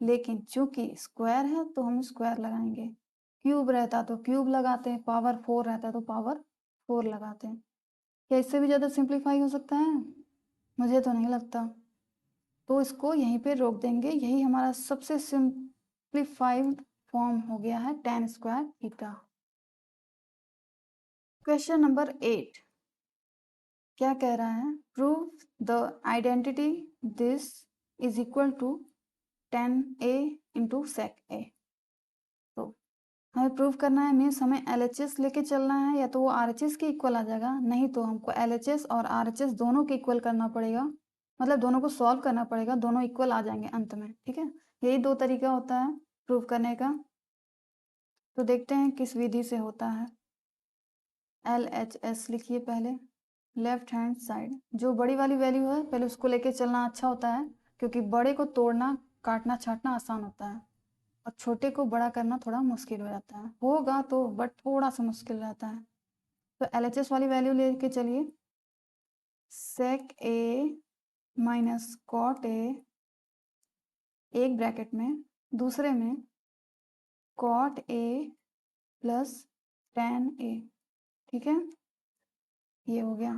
लेकिन चूंकि स्क्वायर है तो हम स्क्वायर लगाएंगे, क्यूब रहता तो क्यूब लगाते हैं, पावर 4 रहता तो पावर 4 लगाते हैं। क्या इससे भी ज़्यादा सिंप्लीफाई हो सकता है? मुझे तो नहीं लगता। तो इसको यहीं पे रोक देंगे, यही हमारा सबसे सिंप्लीफाइड फॉर्म हो गया है tan square theta. Question number 8 क्या कह रहा है, prove the identity this is equal to tan A into sec A. तो हमें प्रूव करना है, मीन्स हमें LHS लेके चलना है, या तो वो RHS के इक्वल आ जाएगा, नहीं तो हमको LHS और RHS दोनों के इक्वल करना पड़ेगा, मतलब दोनों को सॉल्व करना पड़ेगा, दोनों इक्वल आ जाएंगे अंत में। ठीक है, यही दो तरीका होता है प्रूव करने का। तो देखते हैं किस विधि से होता है। LHS लिखिए पहले, लेफ्ट हैंड साइड, जो बड़ी वाली वैल्यू है पहले उसको लेके चलना अच्छा होता है, क्योंकि बड़े को तोड़ना काटना छांटना आसान होता है, और छोटे को बड़ा करना थोड़ा मुश्किल हो जाता है, होगा तो बट थोड़ा सा मुश्किल रहता है। तो LHS वाली वैल्यू लेके चलिए, सेक ए माइनस कॉट ए, एक ब्रैकेट में, दूसरे में कॉट ए प्लस टेन ए। ठीक है, ये हो गया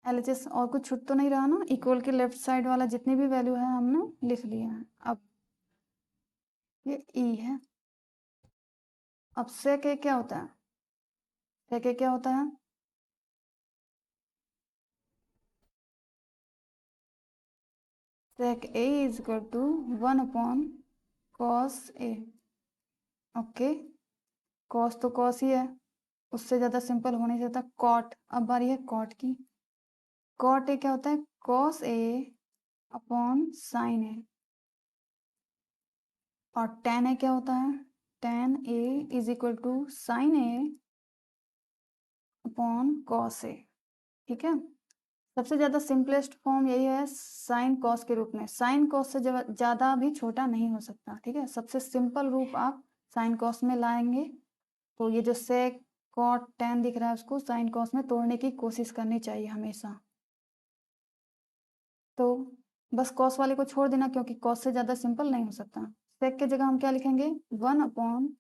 LHS। और कुछ छूट तो नहीं रहा ना, इक्वल के लेफ्ट साइड वाला जितनी भी वैल्यू है हमने लिख लिया है। अब ये ई है। अब सेक ए क्या होता है, सेक ए क्या होता है, sec a is equal to 1 upon cos a। Okay, cos तो cos ही है, उससे ज़्यादा सिंपल हो नहीं सकता। cot, अब बारी है cot की। cot a क्या होता है, cos a upon sin a। और tan a क्या होता है, tan a is equal to sin a upon cos a। ठीक है, सबसे ज़्यादा सिंपलेस्ट फॉर्म यही है साइन कॉस के रूप में, साइन कॉस से ज़्यादा भी छोटा नहीं हो सकता। ठीक है, सबसे सिंपल रूप आप साइन कॉस में लाएंगे, तो ये जो सेक कॉट टैन दिख रहा है उसको साइन कॉस में तोड़ने की कोशिश करनी चाहिए हमेशा। तो बस कॉस वाले को छोड़ देना, क्योंकि कॉस से ज़्यादा सिंपल नहीं हो सकता। सेक के जगह हम क्या लिखेंगे, 1 upon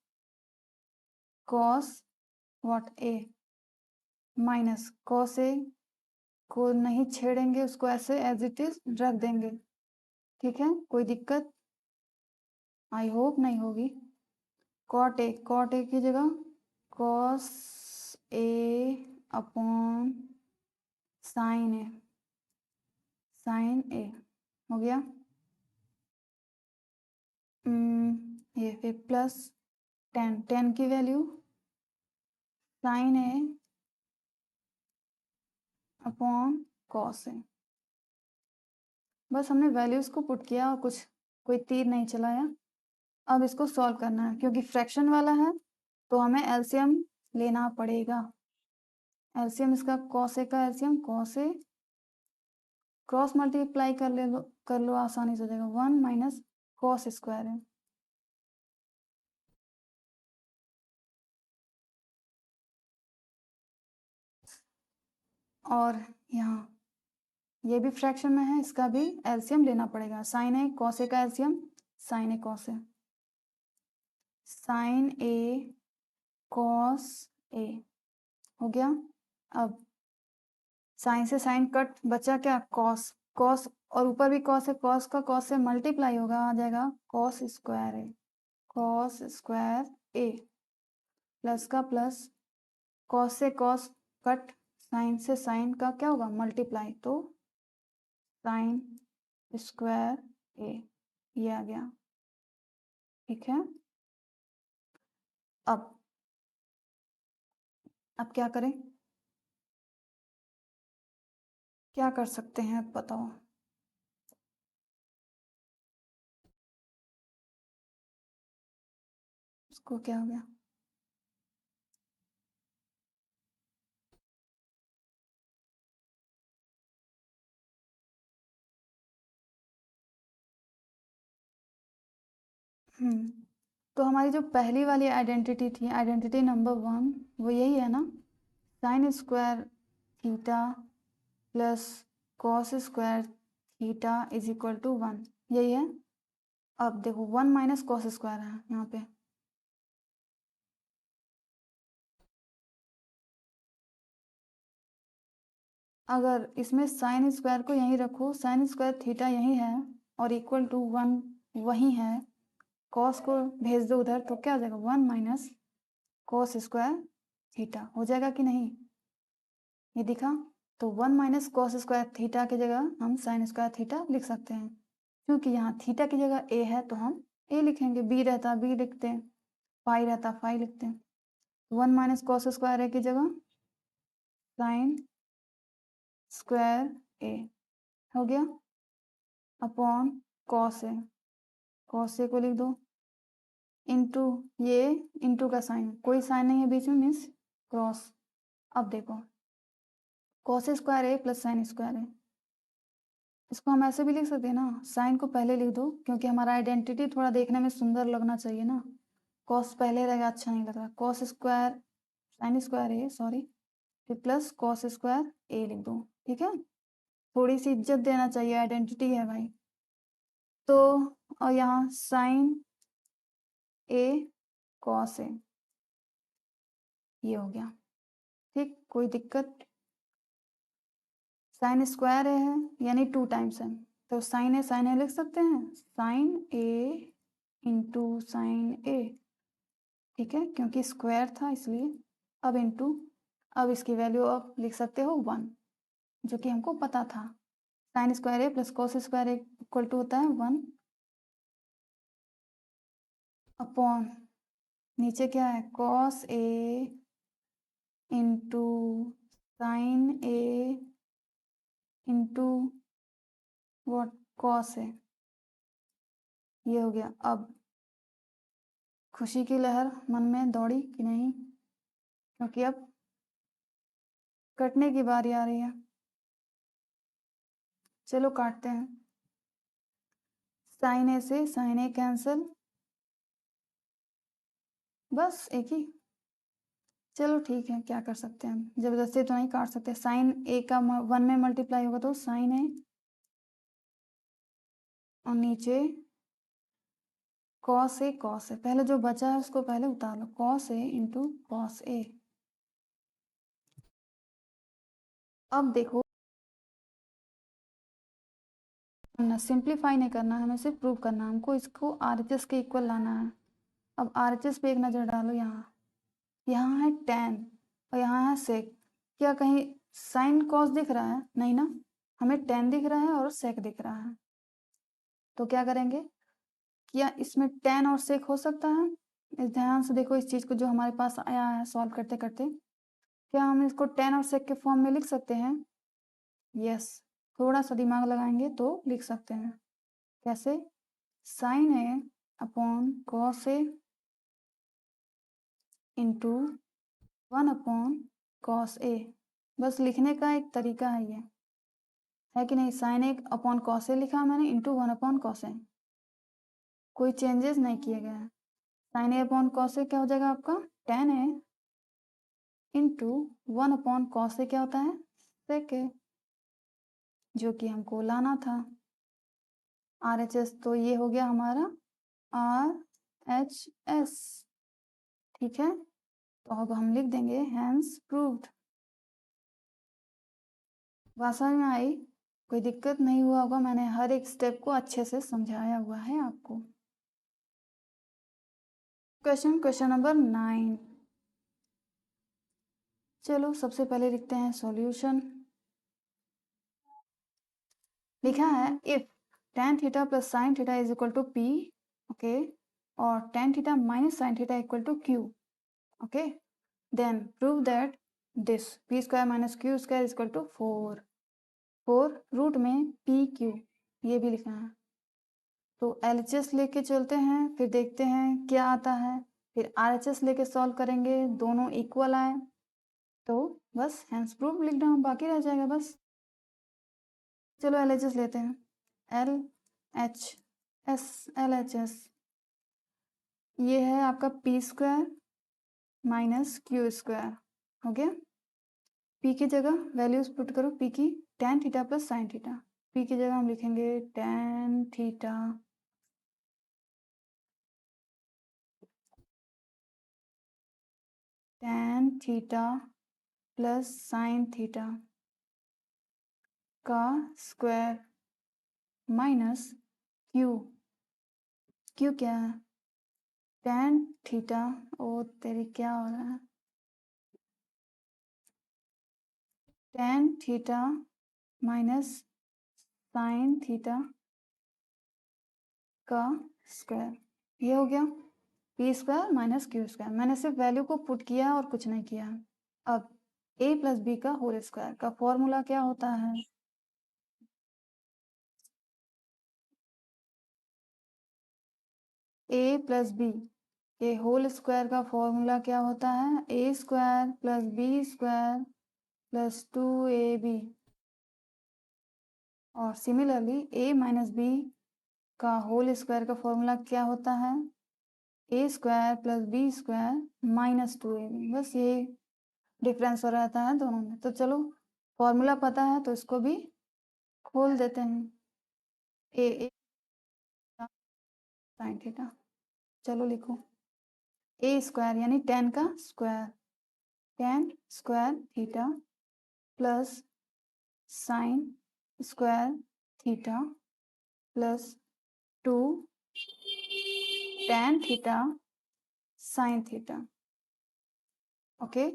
cos what A minus cos A को नहीं छेड़ेंगे, उसको ऐसे एज इट इज रख देंगे। ठीक है, कोई दिक्कत आई होप नहीं होगी। कॉट ए की जगह cos A upon sine A, sign ए हो गया। ये फिर प्लस टेन, टेन की value sign A upon cos A. बस हमने वैल्यूज को पुट किया और कुछ कोई तीर नहीं चलाया। अब इसको सॉल्व करना है, क्योंकि फ्रैक्शन वाला है तो हमें एलसीएम लेना पड़ेगा। एलसीएम इसका कॉस ए का LCM, cos A cross multiply कर लो आसानी से हो जाएगा, 1 माइनस कॉस स्क्वायर है। और यहाँ ये भी फ्रैक्शन में है, इसका भी एलसीएम लेना पड़ेगा। साइन ए कॉस ए का LCM, sign A cos A, sign A cos A हो गया। अब साइन से साइन कट, बचा क्या, कॉस, कॉस और ऊपर भी कॉस है, कॉस का कॉस से मल्टीप्लाई होगा, आ जाएगा cos square A, cos square A plus का प्लस, कॉस से कॉस कट, साइन से साइन का क्या होगा, मल्टीप्लाई, तो साइन स्क्वायर ए, ये आ गया। ठीक है, अब क्या करें, क्या कर सकते हैं अब बताओ। उसको क्या हो गया, तो हमारी जो पहली वाली आइडेंटिटी थी, आइडेंटिटी नंबर 1, वो यही है ना, sine square theta plus cos square theta is equal to 1, यही है। अब देखो 1 माइनस कॉस स्क्वायर है यहाँ पे, अगर इसमें साइन स्क्वायर को यहीं रखो, साइन स्क्वायर थीटा यही है और इक्वल टू 1 वही है, कॉस को भेज दो उधर तो क्या हो जाएगा, 1 माइनस कॉस स्क्वायर थीटा हो जाएगा कि नहीं, ये दिखा। तो 1 माइनस कॉस स्क्वायर थीटा की जगह हम साइन स्क्वायर थीटा लिख सकते हैं, क्योंकि यहाँ थीटा की जगह ए है तो हम ए लिखेंगे, बी रहता बी लिखते हैं, फाई रहता फाई लिखते हैं। 1 माइनस कॉस स्क्वायर ए की जगह साइन स्क्वायर ए हो गया upon cos A, cos A को लिख दो इंटू ये इंटू का साइन, कोई साइन नहीं है बीच में मीन्स क्रॉस। अब देखो cos square A plus sign square ए, इसको हम ऐसे भी लिख सकते हैं ना, साइन को पहले लिख दो क्योंकि हमारा आइडेंटिटी थोड़ा देखने में सुंदर लगना चाहिए ना, कॉस पहले रहेगा अच्छा नहीं लग रहा, कॉस स्क्वायर साइन स्क्वायर ए सॉरी, फिर प्लस कॉस स्क्वायर ए लिख दो, ठीक है, थोड़ी सी इज्जत देना चाहिए, आइडेंटिटी है भाई। तो और यहाँ साइन ए कॉस ए, ये हो गया ठीक, कोई दिक्कत। साइन स्क्वायर ए है यानी 2 टाइम्स है, तो साइन ए लिख सकते हैं, साइन ए इंटू साइन ए, ठीक है, क्योंकि स्क्वायर था इसलिए। अब इंटू, अब इसकी वैल्यू आप लिख सकते हो 1, जो कि हमको पता था, sine square A plus cos square A equal to होता है 1 अपॉन नीचे क्या है cos A into sine A into what cos A, ये हो गया। अब खुशी की लहर मन में दौड़ी कि नहीं, क्योंकि अब कटने की बारी आ रही है, चलो काटते हैं, साइन ए से साइन ए कैंसिल, बस एक ही, चलो ठीक है क्या कर सकते हैं, हम जबरदस्ती तो नहीं काट सकते, साइन ए का 1 में मल्टीप्लाई होगा तो साइन ए और नीचे कॉस ए, कॉस ए पहले जो बचा है उसको पहले उतार लो, cos A into cos A. अब देखो ना सिंप्लीफाई नहीं करना है, हमें सिर्फ प्रूव करना है, हमको इसको आरएचएस के इक्वल लाना है। अब आरएचएस पे एक नज़र डालो, यहाँ यहाँ है tan और यहाँ है सेक, क्या कहीं साइन कॉस दिख रहा है, नहीं ना, हमें tan दिख रहा है और सेक दिख रहा है, तो क्या करेंगे, क्या इसमें tan और सेक हो सकता है, इस ध्यान से देखो इस चीज़ को जो हमारे पास आया है सॉल्व करते करते, क्या हम इसको tan और सेक के फॉर्म में लिख सकते हैं, यस, थोड़ा सा दिमाग लगाएंगे तो लिख सकते हैं, कैसे, sign A upon cos A into 1 upon cos A, बस लिखने का एक तरीका है ये, है कि नहीं, sign A upon cos A लिखा मैंने इंटू 1 अपॉन कॉस ए, कोई चेंजेस नहीं किए गए हैं, sign A upon cos A क्या हो जाएगा आपका tan A into 1 upon cos A क्या होता है सेक ए, जो कि हमको लाना था RHS, तो ये हो गया हमारा RHS, ठीक है, तो अब हम लिख देंगे हैंस प्रूव्ड। बात समझ में आई, कोई दिक्कत नहीं हुआ होगा, मैंने हर एक स्टेप को अच्छे से समझाया हुआ है आपको। क्वेश्चन नंबर 9, चलो सबसे पहले लिखते हैं सॉल्यूशन। लिखा है if tan theta plus sine theta is equal to p, okay, और tan theta minus sine theta equal to q, okay, then prove that this p square minus q square is equal to 4 root में p q, ये भी लिखना है। तो LHS लेके चलते हैं, फिर देखते हैं क्या आता है, फिर RHS लेके सॉल्व करेंगे, दोनों इक्वल आए तो बस हैंस प्रूफ लिखना बाकी रह जाएगा बस। चलो LHS लेते हैं, LHS, LHS ये है आपका P square minus q square, हो गया। पी की जगह वैल्यूज पुट करो, पी की tan theta plus sine theta. P की जगह हम लिखेंगे tan theta plus sine theta का स्क्वायर माइनस क्यू। क्यू क्या है? tan थीटा, ओ तेरी क्या हो रहा है, tan theta minus sine theta का स्क्वायर, ये हो गया P square minus q square. मैंने सिर्फ वैल्यू को पुट किया और कुछ नहीं किया। अब a प्लस बी का होल स्क्वायर का फॉर्मूला क्या होता है? a प्लस बी के होल स्क्वायर का फॉर्मूला क्या होता है? a square plus b square plus 2ab। और सिमिलरली a माइनस बी का होल स्क्वायर का फॉर्मूला क्या होता है? a square plus b square minus 2ab। बस ये डिफरेंस हो रहता है दोनों में। तो चलो फॉर्मूला पता है तो इसको भी खोल देते हैं। ए साइन थीटा, चलो लिखो ए स्क्वायर यानी tan का square, tan square theta plus sign square theta plus 2 tan theta sine theta. Okay,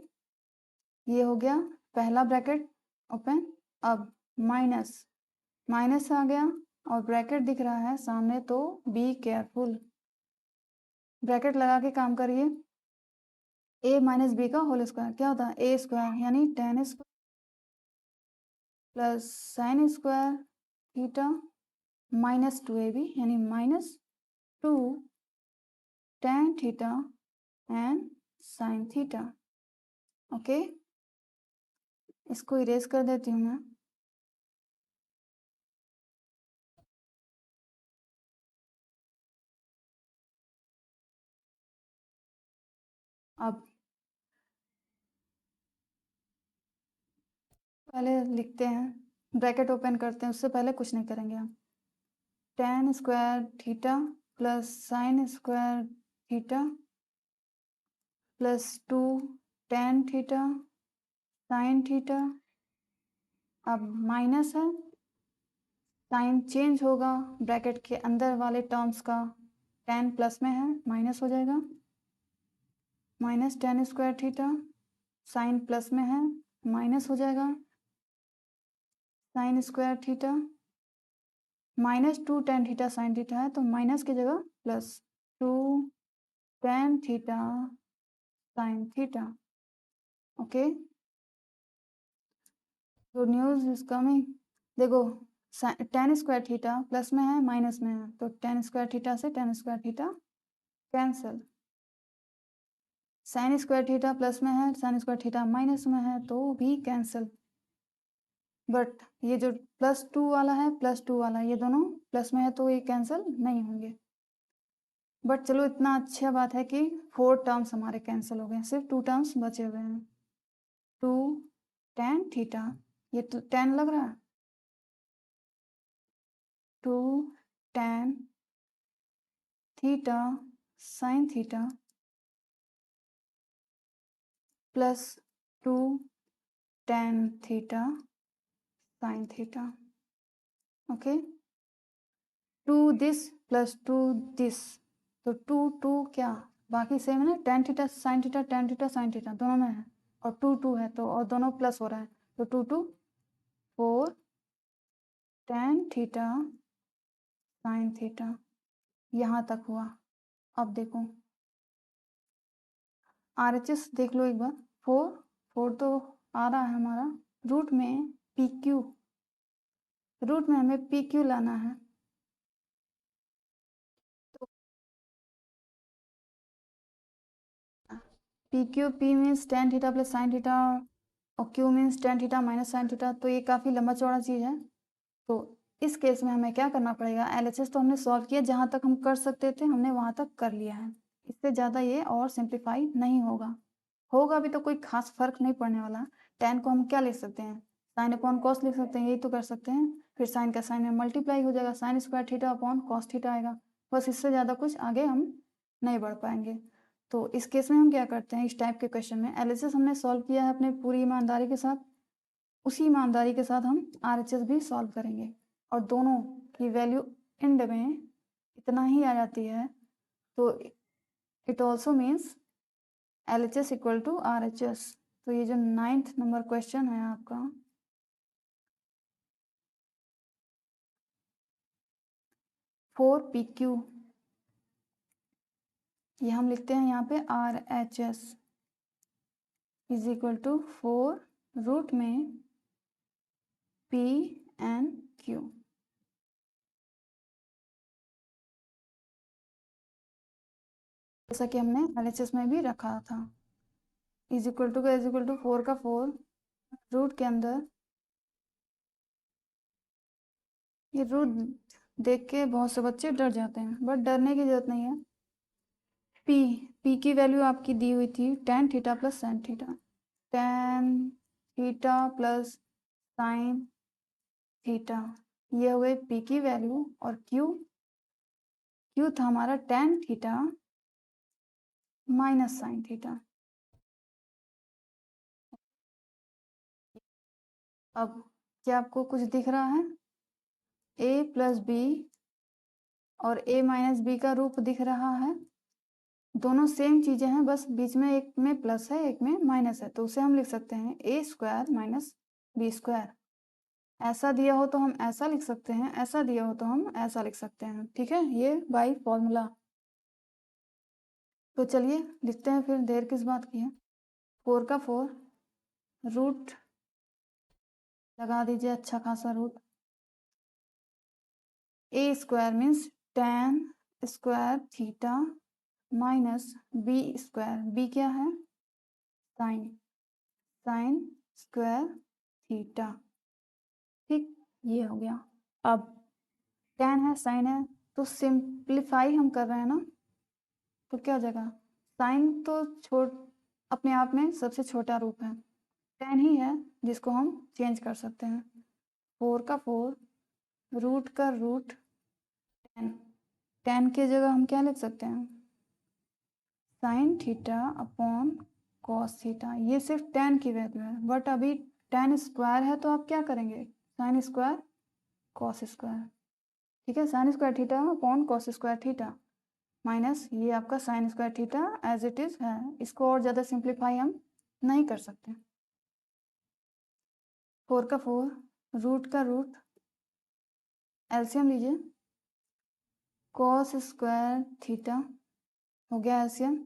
ये हो गया पहला ब्रैकेट ओपन। अब माइनस माइनस आ गया और ब्रैकेट दिख रहा है सामने, तो बी केयरफुल, ब्रैकेट लगा के काम करिए। a माइनस बी का होल स्क्वायर क्या होता है? a स्क्वायर यानी tan square plus sign square theta minus 2ab यानी minus 2 tan theta and sign theta. Okay, इसको इरेज कर देती हूँ मैं। अब पहले लिखते हैं, ब्रैकेट ओपन करते हैं, उससे पहले कुछ नहीं करेंगे हम। tan square theta plus sign square theta plus 2 tan theta sine theta. अब माइनस है, साइन चेंज होगा, ब्रैकेट के अंदर वाले टर्म्स का tan प्लस में है माइनस हो जाएगा, minus tan square theta, sine plus में है माइनस हो जाएगा sine square theta, minus 2 tan theta sine theta है तो माइनस की जगह plus 2 tan theta sine theta. Okay, good news is coming. देखो tan स्क्वायर थीटा प्लस में है माइनस में है, तो tan स्क्वायर थीटा से tan square theta cancel, sine square theta plus में है साइन स्क्वायर थीटा माइनस में है तो भी कैंसिल। बट ये जो +2 वाला है +2 वाला, ये दोनों प्लस में है तो ये कैंसिल नहीं होंगे। बट चलो इतना अच्छा बात है कि 4 टर्म्स हमारे कैंसिल हो गए, सिर्फ 2 टर्म्स बचे हुए हैं। 2 tan थीटा, ये तो tan लग रहा है, 2 tan theta sine theta plus 2 tan theta sine theta. Okay, 2 this plus 2 this, तो 2 क्या बाकी सेम है ना, tan theta sine theta tan theta sine theta दोनों में है, और 2 है तो और दोनों प्लस हो रहा है, तो 2 4 tan थीटा साइन थीटा। यहाँ तक हुआ। अब देखो RHS देख लो एक बार, 4 तो आ रहा है हमारा, रूट में PQ, रूट में हमें PQ लाना है, तो PQ, P means tan theta plus sine theta और Q means tan theta minus sine theta, तो ये काफ़ी लंबा चौड़ा चीज़ है। तो इस केस में हमें क्या करना पड़ेगा, LHS तो हमने सॉल्व किया, जहाँ तक हम कर सकते थे हमने वहाँ तक कर लिया है। इससे ज़्यादा ये और सिंप्लीफाई नहीं होगा। होगा भी तो कोई खास फर्क नहीं पड़ने वाला। tan को हम क्या लिख सकते हैं, साइन अपॉन कॉस लिख सकते हैं, यही तो कर सकते हैं। फिर साइन का साइन में मल्टीप्लाई हो जाएगा, sine square theta upon cos theta आएगा। बस इससे ज़्यादा कुछ आगे हम नहीं बढ़ पाएंगे। तो इस केस में हम क्या करते हैं, इस टाइप के क्वेश्चन में एलएचएस हमने सॉल्व किया है अपने पूरी ईमानदारी के साथ, उसी ईमानदारी के साथ हम आरएचएस भी सॉल्व करेंगे। और दोनों की वैल्यू एंड में इतना ही आ जाती है, तो it also means LHS equal to RHS। तो ये जो 9th नंबर क्वेश्चन है आपका, 4PQ, ये हम लिखते हैं यहाँ पे RHS is equal to 4 root में PNQ। जैसा कि हमने LHS में भी रखा था, इज इक्वल टू का इज इक्वल टू 4 का 4 रूट के अंदर, ये रूट देख के बहुत से बच्चे डर जाते हैं, बट डरने की जरूरत नहीं है। पी की वैल्यू आपकी दी हुई थी tan theta plus sine theta, tan theta plus sine theta, ये हुए पी की वैल्यू। और क्यू था हमारा tan theta minus sine theta. अब क्या आपको कुछ दिख रहा है, a प्लस बी और a माइनस बी का रूप दिख रहा है। दोनों सेम चीजें हैं, बस बीच में एक में प्लस है एक में माइनस है, तो उसे हम लिख सकते हैं a square minus b square. ऐसा दिया हो तो हम ऐसा लिख सकते हैं, ऐसा दिया हो तो हम ऐसा लिख सकते हैं, ठीक है, ये बाय फॉर्मूला। तो चलिए लिखते हैं, फिर देर किस बात की है। 4 का 4 रूट लगा दीजिए, अच्छा खासा root. a square means tan square theta minus b square, b क्या है साइन, साइन स्क्वायर थीटा, ठीक, ये हो गया। अब tan है साइन है, तो सिंप्लीफाई हम कर रहे हैं ना, तो क्या हो जाएगा, साइन तो अपने आप में सबसे छोटा रूप है, tan ही है जिसको हम चेंज कर सकते हैं। 4 का 4 रूट का रूट tan, tan की जगह हम क्या लिख सकते हैं, sine theta upon cos theta. ये सिर्फ tan की वैल्यू है, बट अभी tan स्क्वायर है तो आप क्या करेंगे, साइन स्क्वायर कॉस स्क्वायर, ठीक है, sine square theta upon cos square theta minus ये आपका sine square theta as it is है। इसको और ज़्यादा सिंप्लीफाई हम नहीं कर सकते। 4 का 4 रूट का रूट, एलसीएम लीजिए, कॉस स्क्वायर थीटा हो गया एलसीएम,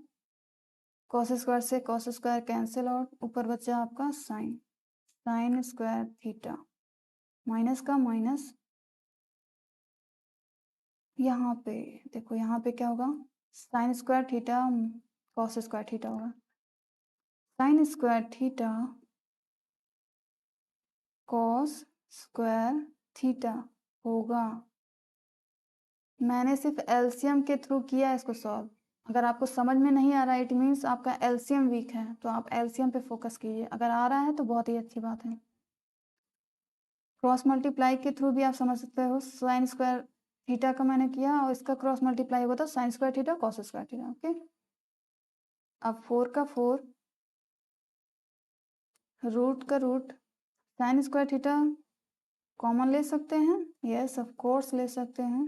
कॉस स्क्वायर से कॉस स्क्वायर कैंसिल आउट, ऊपर बचा आपका sine, sine square theta minus का माइनस, यहाँ पे देखो, यहाँ पे क्या होगा, sine square theta cos square theta होगा, sine square theta cos square theta होगा। मैंने सिर्फ एलसीएम के थ्रू किया इसको सॉल्व। अगर आपको समझ में नहीं आ रहा है, इट मीन्स आपका एलसीएम वीक है, तो आप एलसीएम पे फोकस कीजिए। अगर आ रहा है तो बहुत ही अच्छी बात है। क्रॉस मल्टीप्लाई के थ्रू भी आप समझ सकते हो, साइन स्क्वायर थीटा का मैंने किया और इसका क्रॉस मल्टीप्लाई होगा तो sine square theta cos square theta, okay. अब 4 का 4 रूट का root, sine square theta common ले सकते हैं, यस ऑफ कोर्स ले सकते हैं,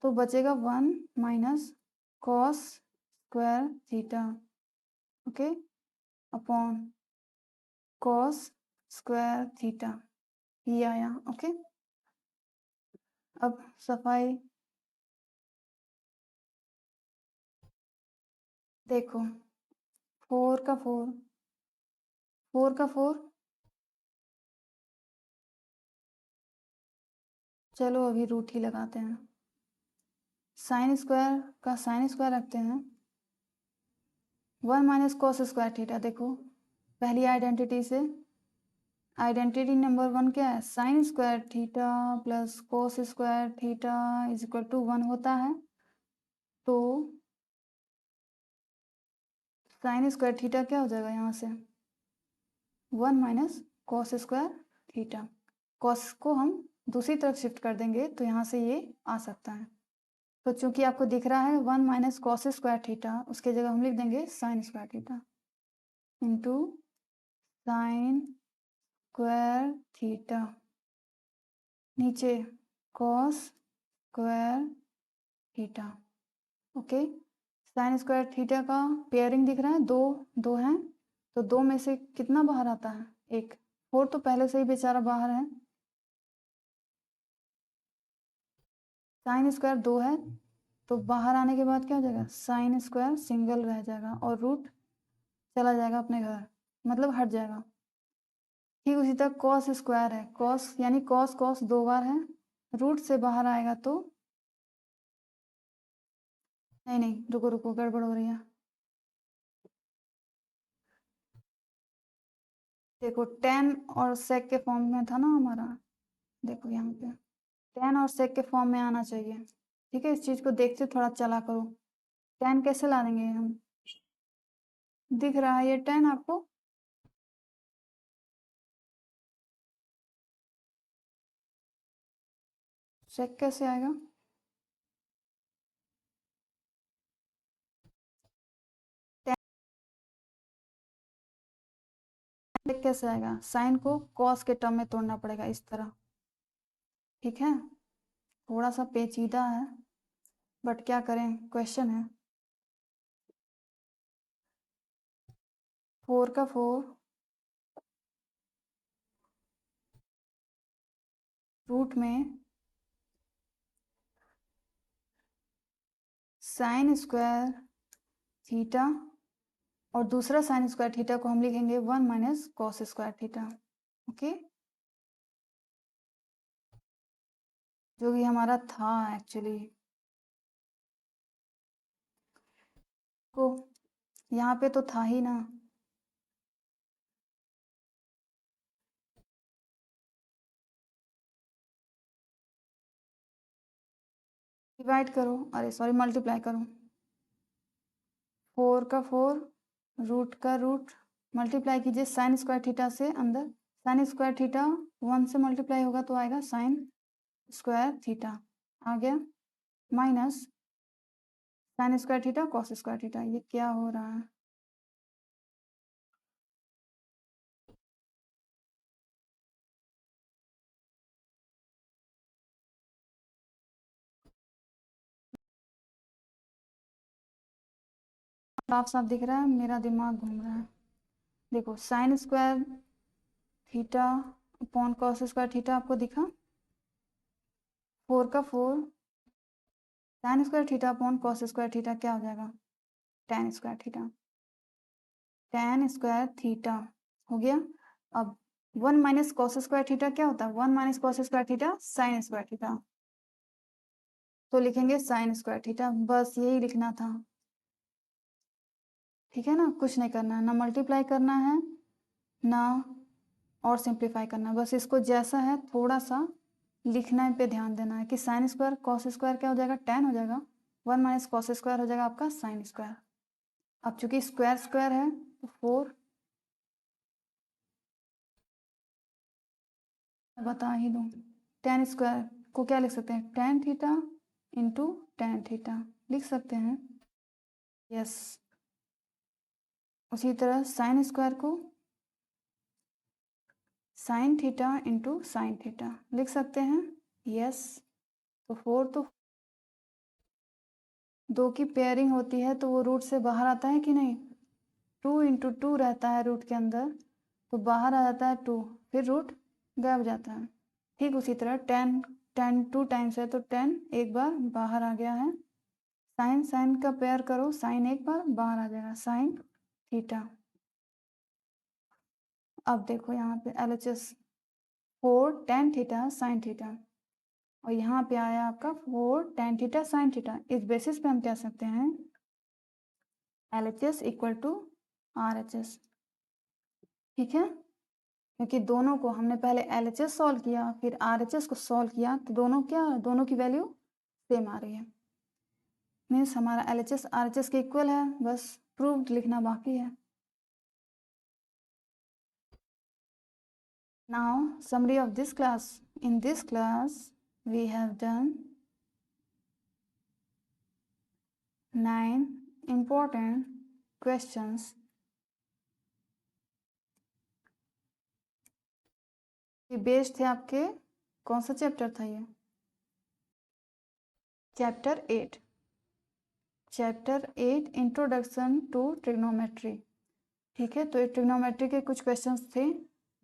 तो बचेगा 1 minus cos square theta, okay, upon cos square theta, ये आया, ओके। अब सफाई देखो, 4 का 4 4 का 4, चलो अभी रूट ही लगाते हैं, साइन स्क्वायर का साइन स्क्वायर रखते हैं, 1 माइनस कॉस स्क्वायर थीटा। देखो पहली आइडेंटिटी से, आइडेंटिटी नंबर 1 क्या है, sine square theta plus cos square theta is equal to 1 होता है। तो साइन स्क्वायर थीटा क्या हो जाएगा यहाँ से 1 minus cos square theta. Cos को हम दूसरी तरफ शिफ्ट कर देंगे तो यहाँ से ये आ सकता है। तो चूंकि आपको दिख रहा है 1 माइनस कॉस स्क्वायर थीटा, उसके जगह हम लिख देंगे sine square theta into sine square theta, नीचे cos square theta. Okay, sine square theta का पेयरिंग दिख रहा है, दो दो हैं, तो दो में से कितना बाहर आता है एक, 4 तो पहले से ही बेचारा बाहर है। साइन स्क्वायर 2 है तो बाहर आने के बाद क्या हो जाएगा, साइन स्क्वायर सिंगल रह जाएगा और रूट चला जाएगा अपने घर, मतलब हट जाएगा। ठीक उसी तरह कॉस स्क्वायर है, कॉस यानी कॉस कॉस 2 बार है, रूट से बाहर आएगा तो नहीं नहीं रुको रुको गड़बड़ हो रही है। देखो टेन और सेक के फॉर्म में था ना हमारा, देखो यहाँ पे टेन और सेक के फॉर्म में आना चाहिए। ठीक है, इस चीज को देखते थोड़ा चला करो। टेन कैसे ला देंगे हम, दिख रहा है ये टेन आपको, सेक कैसे आएगा, सेक कैसे आएगा, साइन को कॉस के टर्म में तोड़ना पड़ेगा इस तरह। ठीक है, थोड़ा सा पेचीदा है बट क्या करें, क्वेश्चन है। 4 का 4 रूट में साइन स्क्वायर थीटा और दूसरा साइन स्क्वायर थीटा को हम लिखेंगे 1 minus cos square theta. Okay, जो कि हमारा था एक्चुअली, को यहाँ पे तो था ही ना। डिवाइड करो, अरे सॉरी मल्टीप्लाई करो, 4 का 4 रूट का रूट, मल्टीप्लाई कीजिए साइन स्क्वायर थीटा से अंदर, साइन स्क्वायर थीटा 1 से मल्टीप्लाई होगा तो आएगा साइन स्क्वायर थीटा आ गया, minus sign square theta cos square theta. ये क्या हो रहा है, साफ साफ दिख रहा है, मेरा दिमाग घूम रहा है। देखो sign square theta upon cos square theta आपको दिखा, 4 का 4 sign square theta upon cos square theta क्या हो जाएगा, tan square theta, tan square theta हो गया। अब 1 माइनस कॉस स्क्वायर थीटा क्या होता है, 1 minus cos square theta sign square theta, तो लिखेंगे साइन स्क्वायर थीटा, बस यही लिखना था। ठीक है ना, कुछ नहीं करना है, ना मल्टीप्लाई करना है ना और सिंप्लीफाई करना, बस इसको जैसा है थोड़ा सा लिखना पे ध्यान देना है कि साइन स्क्वायर कॉस स्क्वायर क्या हो जाएगा, tan हो जाएगा, 1 माइनस कॉस स्क्वायर हो जाएगा आपका साइन स्क्वायर। अब चूंकि स्क्वायर स्क्वायर है तो 4 बता ही दूँ, tan स्क्वायर को क्या लिख सकते हैं, tan theta into tan theta लिख सकते हैं, यस। उसी तरह साइन स्क्वायर को sine theta into sine theta लिख सकते हैं, यस। तो 4 तो 2 की पेयरिंग होती है तो वो रूट से बाहर आता है कि नहीं, 2 इंटू 2 रहता है रूट के अंदर, तो बाहर आ जाता है 2, फिर रूट गायब जाता है। ठीक उसी तरह टेन, 2 टाइम्स है तो 10 एक बार बाहर आ गया है, साइन साइन का पेयर करो, साइन एक बार बाहर आ जाएगा साइन थीटा। अब देखो यहाँ पे LHS 4 tan theta sine theta, और यहाँ पे आया आपका 4 tan थीटा साइन थीटा, इस बेसिस पे हम कह सकते हैं LHS इक्वल टू RHS। ठीक है, क्योंकि दोनों को हमने पहले LHS सॉल्व किया फिर RHS को सॉल्व किया तो दोनों क्या, दोनों की वैल्यू सेम आ रही है, मीन्स हमारा LHS RHS के इक्वल है, बस प्रूव्ड लिखना बाकी है। Now summary of this class. In this class we have done 9 important questions ये बेस्ड थे आपके कौन सा चैप्टर था ये? Chapter 8 introduction to trigonometry. ठीक है, तो ये ट्रिग्नोमेट्री के कुछ क्वेश्चंस थे।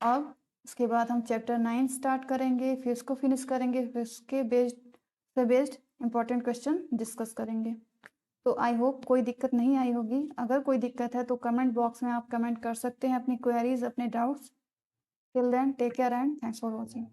अब उसके बाद हम चैप्टर 9 स्टार्ट करेंगे, फिर उसको फिनिश करेंगे, फिर उसके बेस्ड इंपॉर्टेंट क्वेश्चन डिस्कस करेंगे। तो आई होप कोई दिक्कत नहीं आई होगी। अगर कोई दिक्कत है तो कमेंट बॉक्स में आप कमेंट कर सकते हैं अपनी क्वेरीज, अपने doubts. Till then take care and thanks for watching.